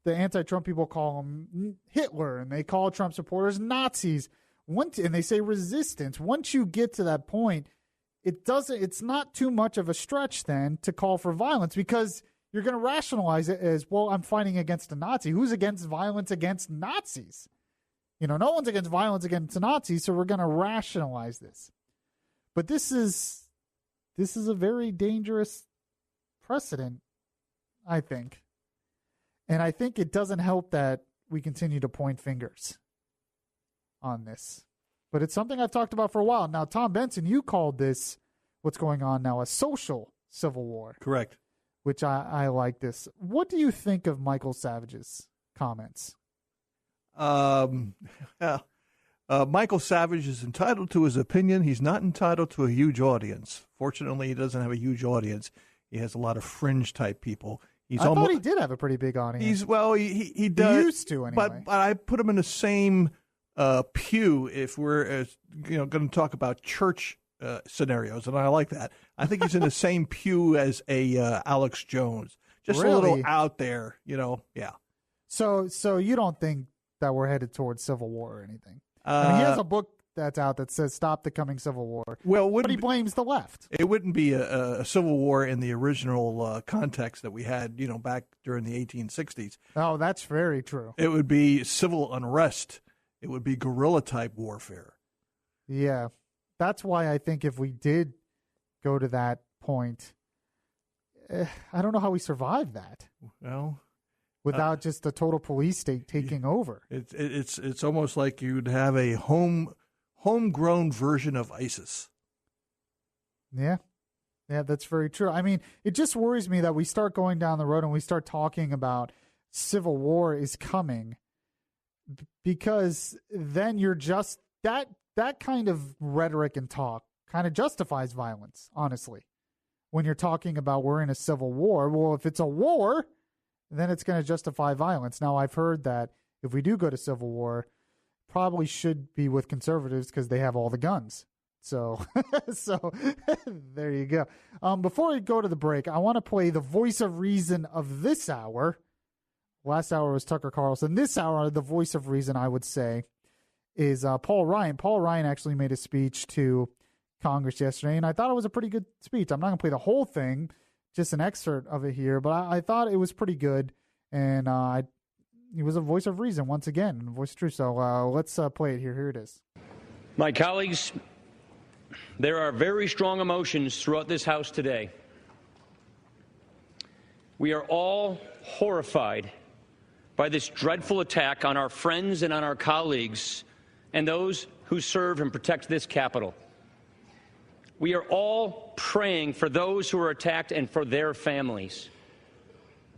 anti-Trump people call him Hitler, and they call Trump supporters Nazis, and they say resistance. Once you get to that point, it's not too much of a stretch then to call for violence, because you're going to rationalize it as, well, I'm fighting against a Nazi. Who's against violence against Nazis? No one's against violence against Nazis, so we're going to rationalize this. But this is a very dangerous precedent, I think. And I think it doesn't help that we continue to point fingers on this. But it's something I've talked about for a while. Now, Tom Benson, you called this, what's going on now, a social civil war. Correct. Which I like this. What do you think of Michael Savage's comments? Michael Savage is entitled to his opinion. He's not entitled to a huge audience. Fortunately, he doesn't have a huge audience. He has a lot of fringe type people. I thought he did have a pretty big audience. He does. He used to anyway. But I put him in the same pew if we're going to talk about church scenarios, and I like that. I think he's in the same pew as a Alex Jones, just really? A little out there, Yeah. So you don't think that we're headed towards civil war or anything? I mean, he has a book that's out that says "Stop the Coming Civil War." Well, but he blames the left. It wouldn't be a civil war in the original context that we had, back during the 1860s. Oh, that's very true. It would be civil unrest. It would be guerrilla type warfare. Yeah, that's why I think if we did go to that point, I don't know how we survive that. Well, without just a total police state taking over. It's almost like you'd have a homegrown version of ISIS. Yeah, that's very true. I mean, it just worries me that we start going down the road and we start talking about civil war is coming, because then you're just that kind of rhetoric and talk kind of justifies violence, honestly. When you're talking about we're in a civil war, well, if it's a war, then it's going to justify violence. Now, I've heard that if we do go to civil war, probably should be with conservatives because they have all the guns. So there you go. Before we go to the break, I want to play the voice of reason of this hour. Last hour was Tucker Carlson. This hour, the voice of reason, I would say, is Paul Ryan. Paul Ryan actually made a speech to Congress yesterday, and I thought it was a pretty good speech. I'm not going to play the whole thing, just an excerpt of it here, but I thought it was pretty good, and he was a voice of reason once again, a voice of truth. So let's play it here. Here it is. My colleagues, there are very strong emotions throughout this House today. We are all horrified by this dreadful attack on our friends and on our colleagues and those who serve and protect this Capitol. We are all praying for those who are attacked and for their families.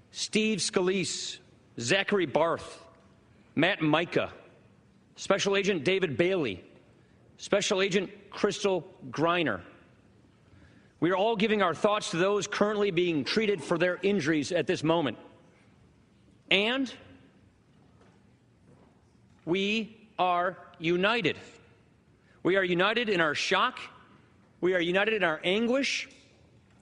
Steve Scalise, Zachary Barth, Matt Micah, Special Agent David Bailey, Special Agent Crystal Griner. We are all giving our thoughts to those currently being treated for their injuries at this moment. And we are united. We are united in our shock. We are united in our anguish.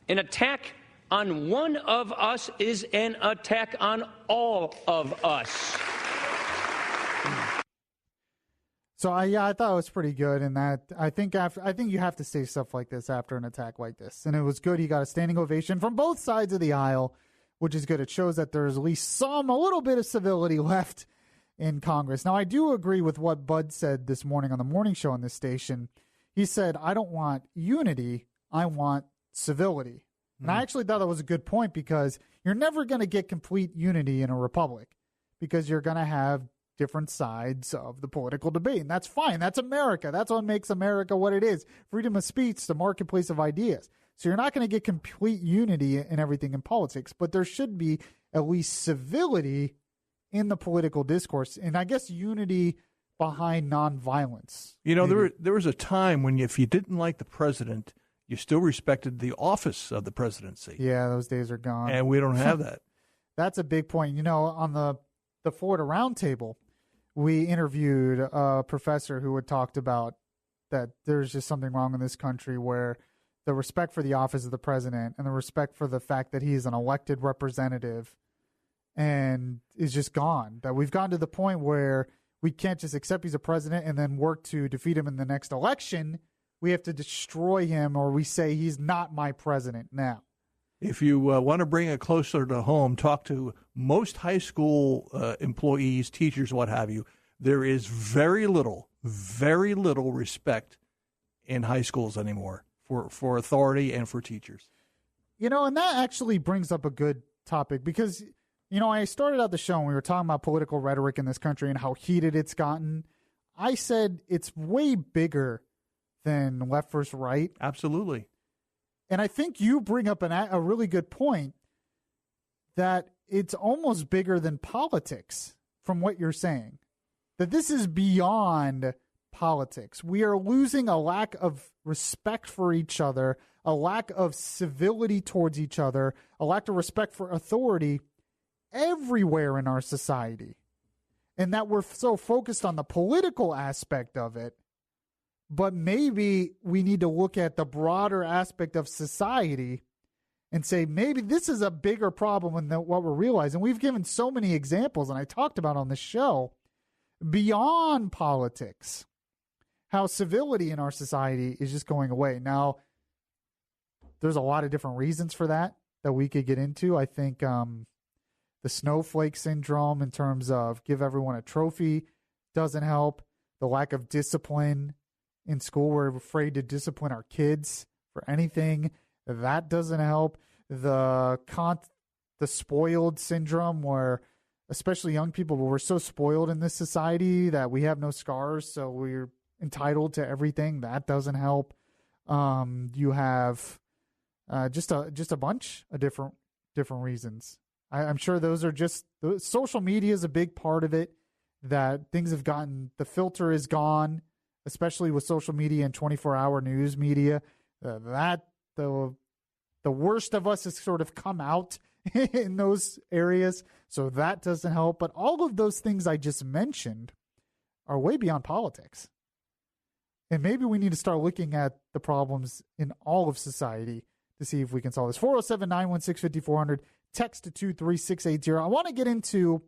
An attack on one of us is an attack on all of us. So I thought it was pretty good, and that I think you have to say stuff like this after an attack like this, and it was good. He got a standing ovation from both sides of the aisle, which is good. It shows that there's at least a little bit of civility left in Congress. Now, I do agree with what Bud said this morning on the morning show on this station. He said, I don't want unity, I want civility. And I actually thought that was a good point, because you're never going to get complete unity in a republic, because you're going to have different sides of the political debate. And that's fine. That's America. That's what makes America what it is. Freedom of speech, the marketplace of ideas. So you're not going to get complete unity in everything in politics, but there should be at least civility in the political discourse. And I guess unity behind nonviolence. You know, there was a time when if you didn't like the president, you still respected the office of the presidency. Yeah, those days are gone. And we don't have that. That's a big point. You know, on the Florida Roundtable, we interviewed a professor who had talked about that there's just something wrong in this country where the respect for the office of the president and the respect for the fact that he's an elected representative and is just gone. That we've gotten to the point where we can't just accept he's a president and then work to defeat him in the next election. We have to destroy him, or we say he's not my president now. If you want to bring it closer to home, talk to most high school employees, teachers, what have you. There is very little respect in high schools anymore for authority and for teachers. You know, and that actually brings up a good topic, because, you know, I started out the show and we were talking about political rhetoric in this country and how heated it's gotten. I said it's way bigger than left versus right. Absolutely. And I think you bring up a really good point, that it's almost bigger than politics from what you're saying, that this is beyond politics. We are losing a lack of respect for each other, a lack of civility towards each other, a lack of respect for authority everywhere in our society. And that we're so focused on the political aspect of it. But maybe we need to look at the broader aspect of society and say, maybe this is a bigger problem than what we're realizing. We've given so many examples, and I talked about on the show, beyond politics, how civility in our society is just going away. Now, there's a lot of different reasons for that we could get into. I think the snowflake syndrome, in terms of give everyone a trophy, doesn't help. The lack of discipline in school, we're afraid to discipline our kids for anything. That doesn't help. The spoiled syndrome, where especially young people, we're so spoiled in this society that we have no scars, so we're entitled to everything. That doesn't help. You have just a bunch of different reasons. I'm sure those are just social media is a big part of it. That things have gotten, the filter is gone, especially with social media and 24-hour news media. That the worst of us has sort of come out in those areas, so that doesn't help. But all of those things I just mentioned are way beyond politics. And maybe we need to start looking at the problems in all of society to see if we can solve this. 407-916-5400, text to 23680. I want to get into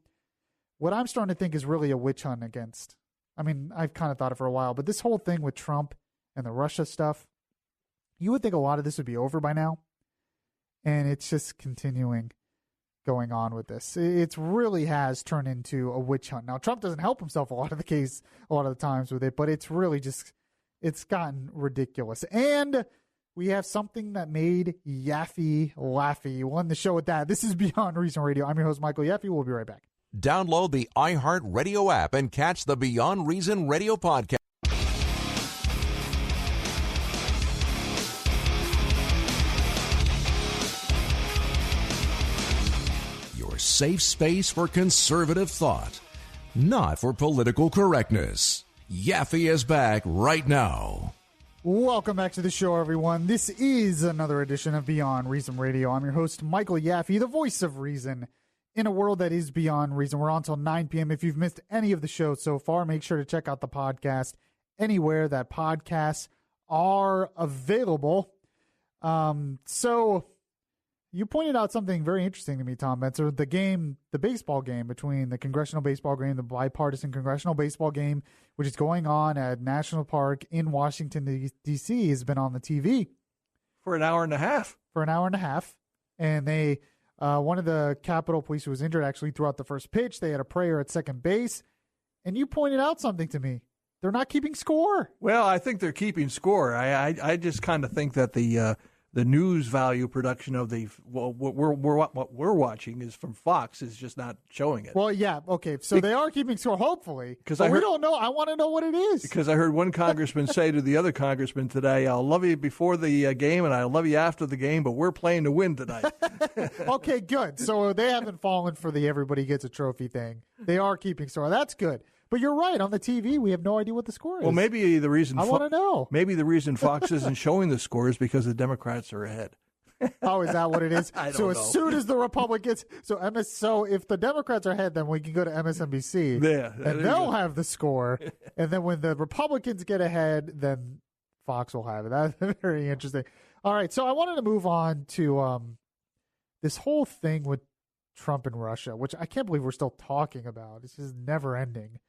what I'm starting to think is really a witch hunt against. I mean, I've kind of thought it for a while, but this whole thing with Trump and the Russia stuff, you would think a lot of this would be over by now. And it's just continuing going on with this. It really has turned into a witch hunt. Now, Trump doesn't help himself a lot of the times with it, but it's really just, it's gotten ridiculous. And we have something that made Yaffee laffy. We'll end the show with that. This is Beyond Reason Radio. I'm your host, Michael Yaffee. We'll be right back. Download the iHeart Radio app and catch the Beyond Reason Radio podcast. Your safe space for conservative thought, not for political correctness. Yaffee is back right now. Welcome back to the show, everyone. This is another edition of Beyond Reason Radio. I'm your host, Michael Yaffee, the voice of reason in a world that is beyond reason. We're on until 9 p.m. If you've missed any of the show so far, make sure to check out the podcast anywhere that podcasts are available. So you pointed out something very interesting to me, Tom Benzer. The baseball game between the congressional baseball game, the bipartisan congressional baseball game, which is going on at National Park in Washington, D.C., has been on the TV. For an hour and a half. And they... one of the Capitol Police who was injured actually threw out the first pitch. They had a prayer at second base. and you pointed out something to me. They're not keeping score. Well, I think they're keeping score. I just kind of think that the news value production of what we're watching is from Fox is just not showing it. Well, yeah, okay. So they are keeping score, hopefully. But we don't know. I want to know what it is. Because I heard one congressman say to the other congressman today, "I'll love you before the game and I'll love you after the game, but we're playing to win tonight." Okay, good. So they haven't fallen for the everybody gets a trophy thing. They are keeping score. That's good. But you're right. On the TV, we have no idea what the score is. Well, maybe the reason I want to know. Maybe the reason Fox isn't showing the score is because the Democrats are ahead. Oh, is that what it is? I don't so know. as soon as the Republicans, so if the Democrats are ahead, then we can go to MSNBC, and they'll have the score. And then when the Republicans get ahead, then Fox will have it. That's very interesting. All right, so I wanted to move on to this whole thing with Trump and Russia, which I can't believe we're still talking about. This is never ending.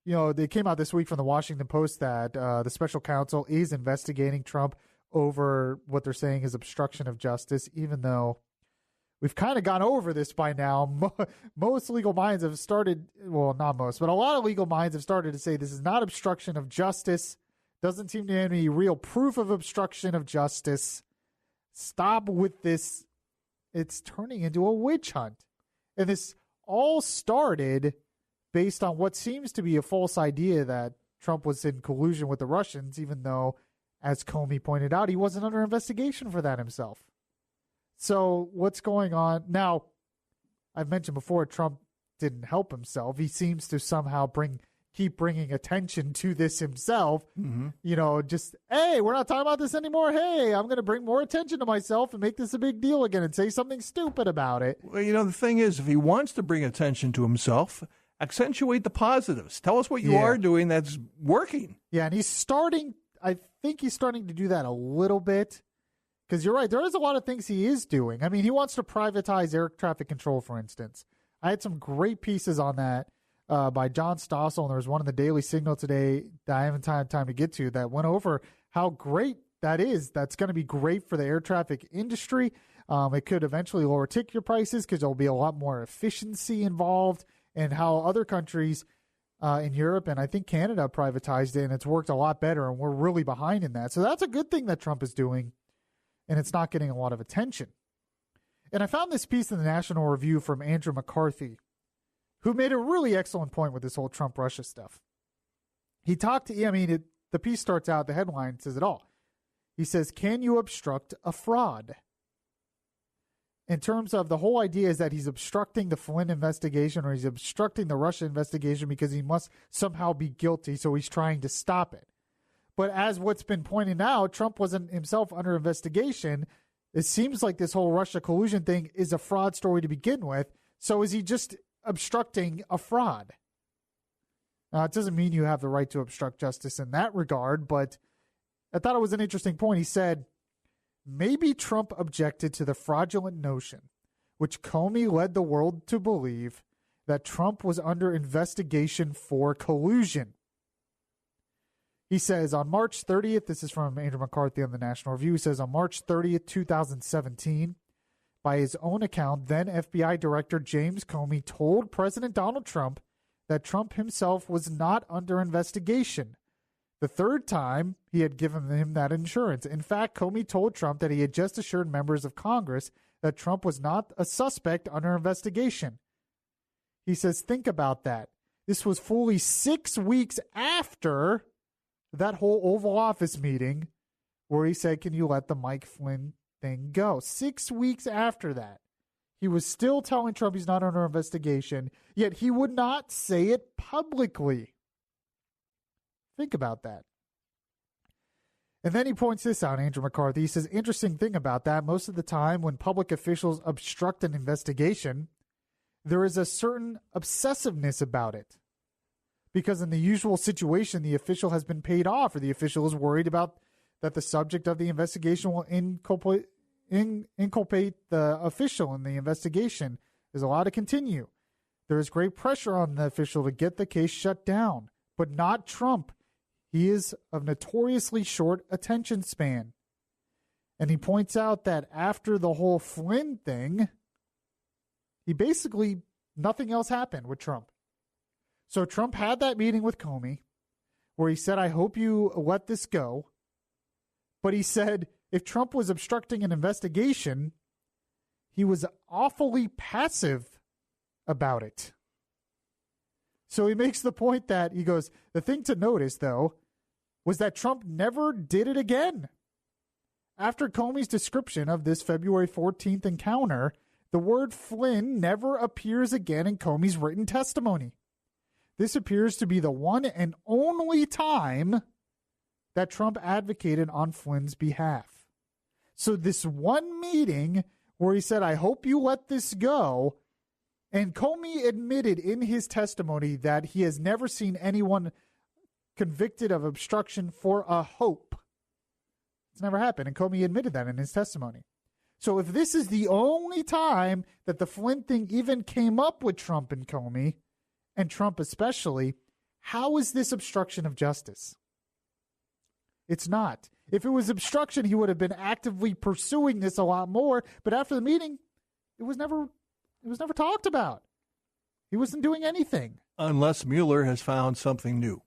They came out this week from the Washington Post that the special counsel is investigating Trump over what they're saying is obstruction of justice, even though we've kind of gone over this by now. Most legal minds have started, well, not most, but a lot of legal minds have started to say this is not obstruction of justice. Doesn't seem to have any real proof of obstruction of justice. Stop with this. It's turning into a witch hunt. And this all started based on what seems to be a false idea that Trump was in collusion with the Russians, even though, as Comey pointed out, he wasn't under investigation for that himself. So what's going on? Now, I've mentioned before, Trump didn't help himself. He seems to somehow keep bringing attention to this himself. Mm-hmm. Just, hey, we're not talking about this anymore. Hey, I'm going to bring more attention to myself and make this a big deal again and say something stupid about it. Well, the thing is, if he wants to bring attention to himself, accentuate the positives. Tell us what you are doing that's working. Yeah, and I think he's starting to do that a little bit. Because you're right, there is a lot of things he is doing. I mean, he wants to privatize air traffic control, for instance. I had some great pieces on that by John Stossel, and there was one in the Daily Signal today that I haven't had time to get to that went over how great that is. That's going to be great for the air traffic industry. It could eventually lower ticket prices because there will be a lot more efficiency involved, and how other countries in Europe and I think Canada privatized it, and it's worked a lot better, and we're really behind in that. So that's a good thing that Trump is doing, and it's not getting a lot of attention. And I found this piece in the National Review from Andrew McCarthy, who made a really excellent point with this whole Trump-Russia stuff. He talked to, the piece starts out, the headline says it all. He says, can you obstruct a fraud? In terms of the whole idea is that he's obstructing the Flynn investigation, or he's obstructing the Russia investigation because he must somehow be guilty, so he's trying to stop it. But as what's been pointed out, Trump wasn't himself under investigation. It seems like this whole Russia collusion thing is a fraud story to begin with. So is he just obstructing a fraud? Now, it doesn't mean you have the right to obstruct justice in that regard, but I thought it was an interesting point. He said, maybe Trump objected to the fraudulent notion, which Comey led the world to believe, that Trump was under investigation for collusion. He says on March 30th, this is from Andrew McCarthy on the National Review, he says on March 30th, 2017, by his own account, then FBI Director James Comey told President Donald Trump that Trump himself was not under investigation. The third time he had given him that assurance. In fact, Comey told Trump that he had just assured members of Congress that Trump was not a suspect under investigation. He says, think about that. This was fully 6 weeks after that whole Oval Office meeting where he said, can you let the Mike Flynn thing go? 6 weeks after that. He was still telling Trump he's not under investigation, yet he would not say it publicly. Think about that. And then he points this out, Andrew McCarthy. He says, interesting thing about that, most of the time when public officials obstruct an investigation, there is a certain obsessiveness about it. Because in the usual situation, the official has been paid off, or the official is worried about that the subject of the investigation will inculpate the official in the investigation is allowed to continue. There is great pressure on the official to get the case shut down, but not Trump. He is of notoriously short attention span. And he points out that after the whole Flynn thing, nothing else happened with Trump. So Trump had that meeting with Comey where he said, I hope you let this go. But he said if Trump was obstructing an investigation, he was awfully passive about it. So he makes the point that he goes, the thing to notice, though, was that Trump never did it again. After Comey's description of this February 14th encounter, the word Flynn never appears again in Comey's written testimony. This appears to be the one and only time that Trump advocated on Flynn's behalf. So this one meeting where he said, I hope you let this go, and Comey admitted in his testimony that he has never seen anyone convicted of obstruction for a hope. It's never happened, and Comey admitted that in his testimony. So if this is the only time that the Flynn thing even came up with Trump and Comey, and Trump especially, how is this obstruction of justice? It's not. If it was obstruction, he would have been actively pursuing this a lot more. But after the meeting, it was never talked about. He wasn't doing anything. Unless Mueller has found something new.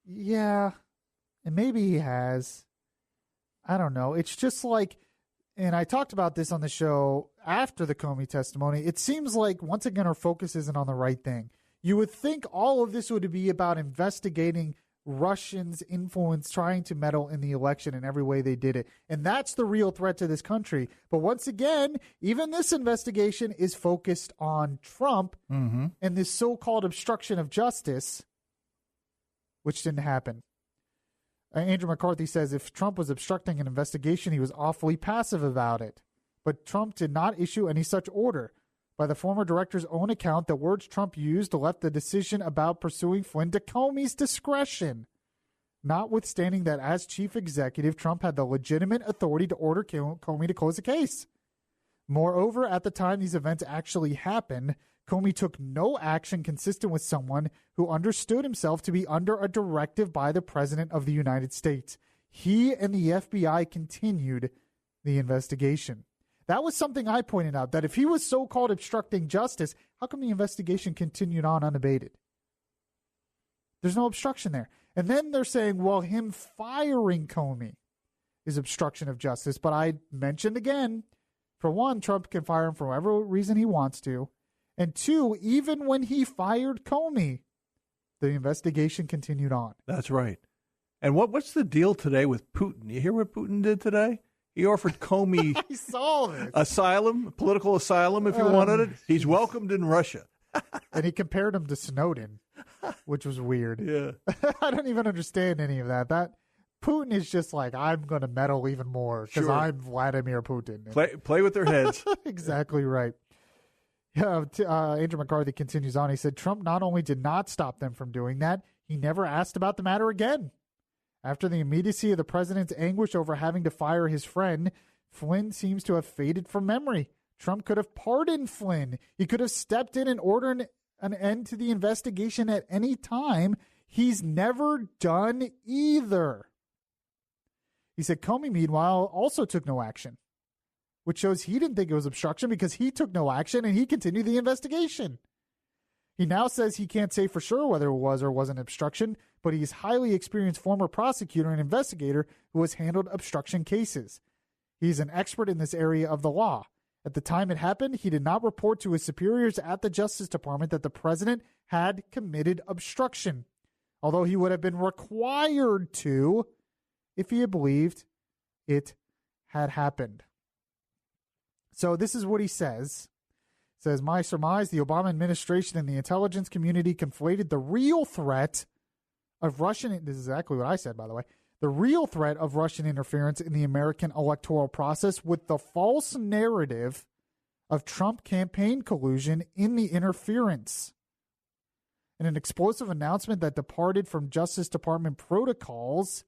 Yeah, and maybe he has. I don't know. It's just like, and I talked about this on the show after the Comey testimony, it seems like, once again, our focus isn't on the right thing. You would think all of this would be about investigating Russians' influence, trying to meddle in the election in every way they did it. And that's the real threat to this country. But once again, even this investigation is focused on Trump and this so-called obstruction of justice, which didn't happen. Andrew McCarthy says if Trump was obstructing an investigation, he was awfully passive about it. But Trump did not issue any such order. By the former director's own account, the words Trump used left the decision about pursuing Flynn to Comey's discretion, notwithstanding that as chief executive, Trump had the legitimate authority to order Comey to close the case. Moreover, at the time these events actually happened, Comey took no action consistent with someone who understood himself to be under a directive by the President of the United States. He and the FBI continued the investigation. That was something I pointed out, that if he was so-called obstructing justice, how come the investigation continued on unabated? There's no obstruction there. And then they're saying, well, him firing Comey is obstruction of justice. But I mentioned again, for one, Trump can fire him for whatever reason he wants to. And two, even when he fired Comey, the investigation continued on. That's right. And what's the deal today with Putin? You hear what Putin did today? He offered Comey I saw this. Asylum, political asylum, if you wanted it. He's welcomed in Russia. And he compared him to Snowden, which was weird. Yeah. I don't even understand any of that. That Putin is just like, I'm going to meddle even more because I'm Vladimir Putin. Play with their heads. Exactly right. Yeah, Andrew McCarthy continues on. He said, Trump not only did not stop them from doing that, he never asked about the matter again. After the immediacy of the president's anguish over having to fire his friend, Flynn seems to have faded from memory. Trump could have pardoned Flynn. He could have stepped in and ordered an end to the investigation at any time. He's never done either. He said Comey, meanwhile, also took no action, which shows he didn't think it was obstruction because he took no action and he continued the investigation. He now says he can't say for sure whether it was or wasn't obstruction, but he's a highly experienced former prosecutor and investigator who has handled obstruction cases. He's an expert in this area of the law. At the time it happened, he did not report to his superiors at the Justice Department that the president had committed obstruction, although he would have been required to if he had believed it had happened. So this is what he says. It says, my surmise, the Obama administration and the intelligence community conflated the real threat of Russian, this is exactly what I said, by the way, the real threat of Russian interference in the American electoral process with the false narrative of Trump campaign collusion in the interference. In an explosive announcement that departed from Justice Department protocols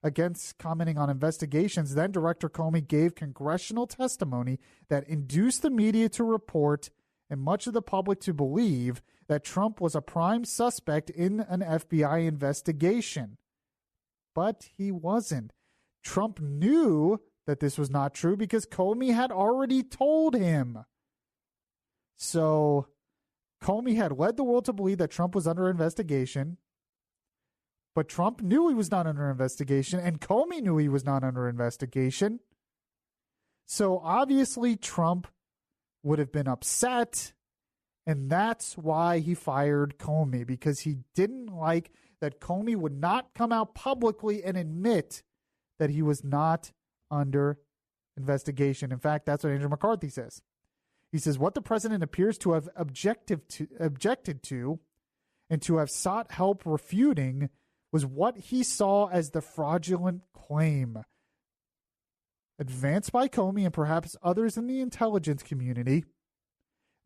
against commenting on investigations, then Director Comey gave congressional testimony that induced the media to report and much of the public to believe that Trump was a prime suspect in an FBI investigation. But he wasn't. Trump knew that this was not true because Comey had already told him. So Comey had led the world to believe that Trump was under investigation, but Trump knew he was not under investigation, and Comey knew he was not under investigation. So obviously Trump would have been upset, and that's why he fired Comey, because he didn't like that Comey would not come out publicly and admit that he was not under investigation. In fact, that's what Andrew McCarthy says. He says, what the president appears to have objected to and to have sought help refuting was what he saw as the fraudulent claim advanced by Comey and perhaps others in the intelligence community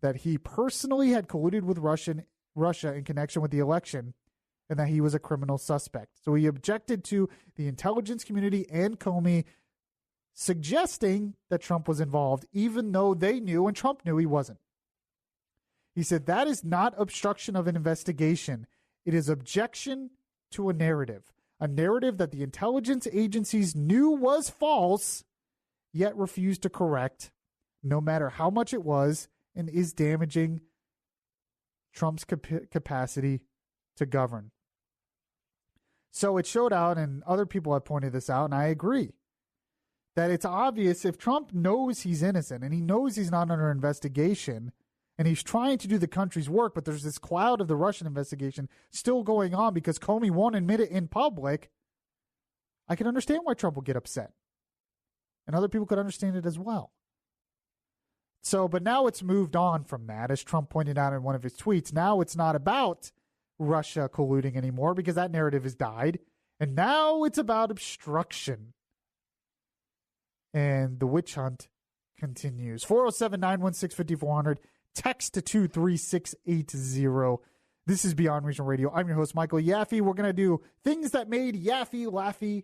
that he personally had colluded with Russia in connection with the election and that he was a criminal suspect. So he objected to the intelligence community and Comey suggesting that Trump was involved, even though they knew and Trump knew he wasn't. He said that is not obstruction of an investigation. It is objection to a narrative that the intelligence agencies knew was false, yet refused to correct, no matter how much it was, and is damaging Trump's capacity to govern. So it showed out, and other people have pointed this out, and I agree, that it's obvious if Trump knows he's innocent and he knows he's not under investigation and he's trying to do the country's work, but there's this cloud of the Russian investigation still going on because Comey won't admit it in public, I can understand why Trump will get upset. And other people could understand it as well. So, but now it's moved on from that, as Trump pointed out in one of his tweets. Now it's not about Russia colluding anymore because that narrative has died. And now it's about obstruction. And the witch hunt continues. 407-916-5400. Text to 23680. This is Beyond Reason Radio. I'm your host, Michael Yaffee. We're going to do things that made Yaffee laffy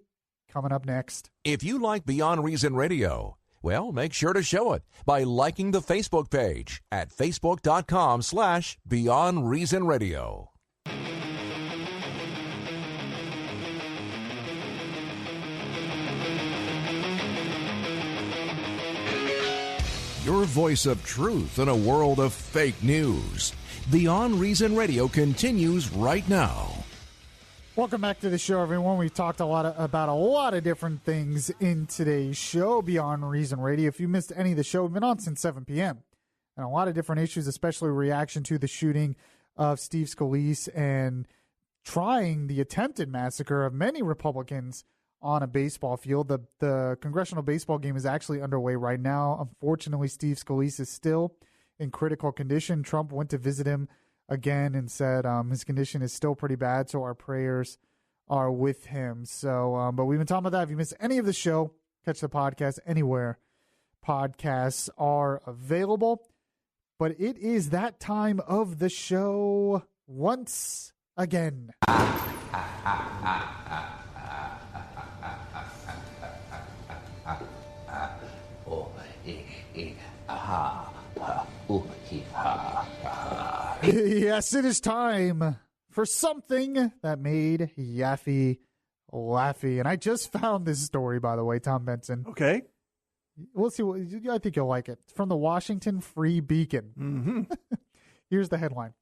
coming up next. If you like Beyond Reason Radio, well, make sure to show it by liking the Facebook page at facebook.com/Beyond Reason Radio. Your voice of truth in a world of fake news. Beyond Reason Radio continues right now. Welcome back to the show, everyone. We've talked about a lot of different things in today's show, Beyond Reason Radio. If you missed any of the show, we've been on since 7 p.m. And a lot of different issues, especially reaction to the shooting of Steve Scalise and trying the attempted massacre of many Republicans on a baseball field. The congressional baseball game is actually underway right now. Unfortunately, Steve Scalise is still in critical condition. Trump went to visit him again and said his condition is still pretty bad, so our prayers are with him. So, but we've been talking about that. If you missed any of the show, catch the podcast anywhere podcasts are available. But it is that time of the show once again. Yes, it is time for something that made Yaffee laffy. And I just found this story, by the way, Tom Benson. Okay. We'll see. I think you'll like it. It's from the Washington Free Beacon. Mm-hmm. Here's the headline.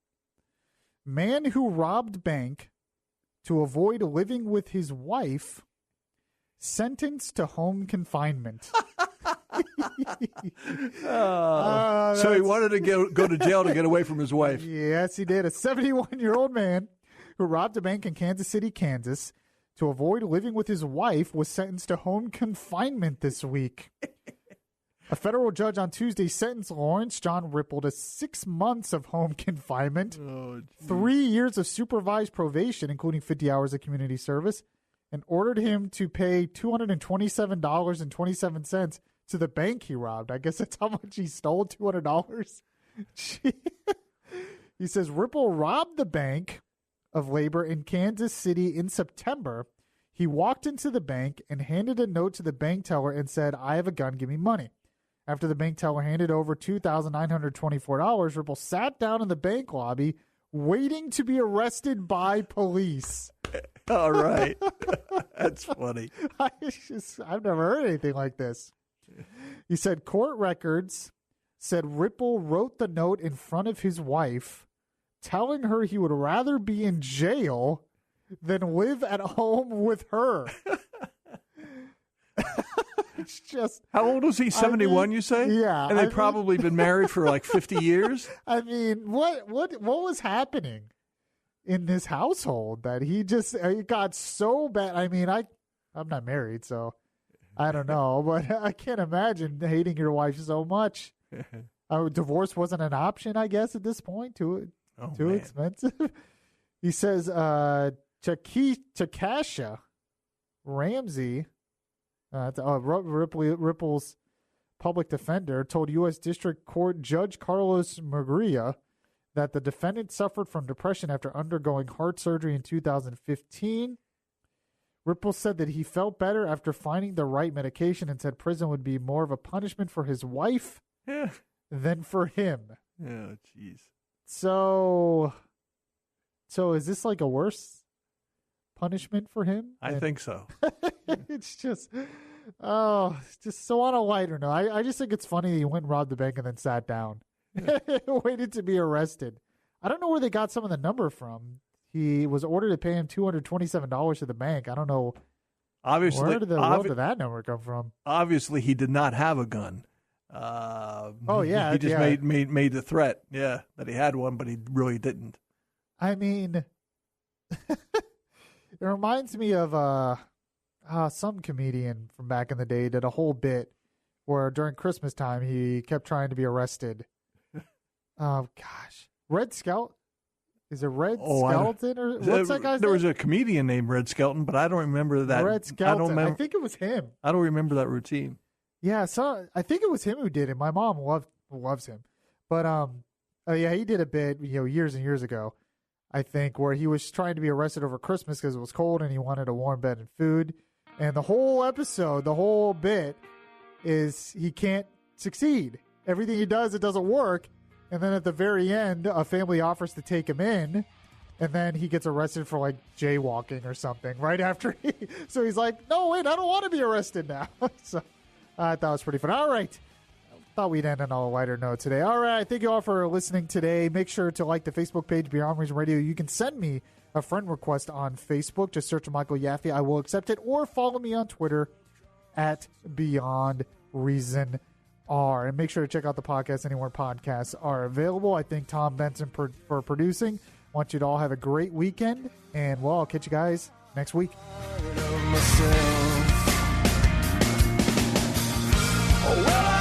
Man who robbed bank to avoid living with his wife sentenced to home confinement. So he wanted to go to jail to get away from his wife. Yes, he did. A 71-year-old man who robbed a bank in Kansas City, Kansas, to avoid living with his wife was sentenced to home confinement this week. A federal judge on Tuesday sentenced Lawrence John Ripple to 6 months of home confinement, 3 years of supervised probation, including 50 hours of community service, and ordered him to pay $227.27 to the bank he robbed. I guess that's how much he stole, $200. He says Ripple robbed the Bank of Labor in Kansas City in September. He walked into the bank and handed a note to the bank teller and said, "I have a gun, give me money." After the bank teller handed over $2,924, Ripple sat down in the bank lobby waiting to be arrested by police. All right. That's funny. I've never heard anything like this. He said court records said Ripple wrote the note in front of his wife telling her he would rather be in jail than live at home with her. It's just... How old was he? 71, you say? Yeah. And they've probably been married for like 50 years? I mean, what was happening in this household that he just it got so bad? I mean, I'm not married, so I don't know, but I can't imagine hating your wife so much. Divorce wasn't an option, I guess, at this point. Too expensive. He says, Takasha Ramsey, Ripple's public defender, told U.S. District Court Judge Carlos Magria that the defendant suffered from depression after undergoing heart surgery in 2015. Ripple said that he felt better after finding the right medication and said prison would be more of a punishment for his wife than for him. Oh, jeez. So is this like a worse punishment for him? I think so. It's just so on a lighter note. I just think it's funny he went and robbed the bank and then sat down. Waited to be arrested. I don't know where they got some of the number from. He was ordered to pay him $227 to the bank. I don't know. Obviously, where did that number come from? Obviously, he did not have a gun. He just made the threat. Yeah, that he had one, but he really didn't. I mean, it reminds me of some comedian from back in the day did a whole bit where during Christmas time he kept trying to be arrested. Oh gosh, Red Scout. Is it Red Skelton or what's that guy's name? There was a comedian named Red Skelton, but I don't remember that. Red Skelton. I think it was him. I don't remember that routine. Yeah, so I think it was him who did it. My mom loves him, but he did a bit years and years ago, I think, where he was trying to be arrested over Christmas because it was cold and he wanted a warm bed and food, and the whole episode, the whole bit, is he can't succeed. Everything he does, it doesn't work. And then at the very end, a family offers to take him in, and then he gets arrested for, like, jaywalking or something right after so he's like, no, wait, I don't want to be arrested now. So I thought it was pretty fun. All right. Thought we'd end on a lighter note today. All right. Thank you all for listening today. Make sure to like the Facebook page, Beyond Reason Radio. You can send me a friend request on Facebook. Just search Michael Yaffee. I will accept it. Or follow me on Twitter at Beyond Reason R. And make sure to check out the podcast anywhere podcasts are available. I thank Tom Benson for producing. Want you to all have a great weekend. And, well, I'll catch you guys next week. Oh, well,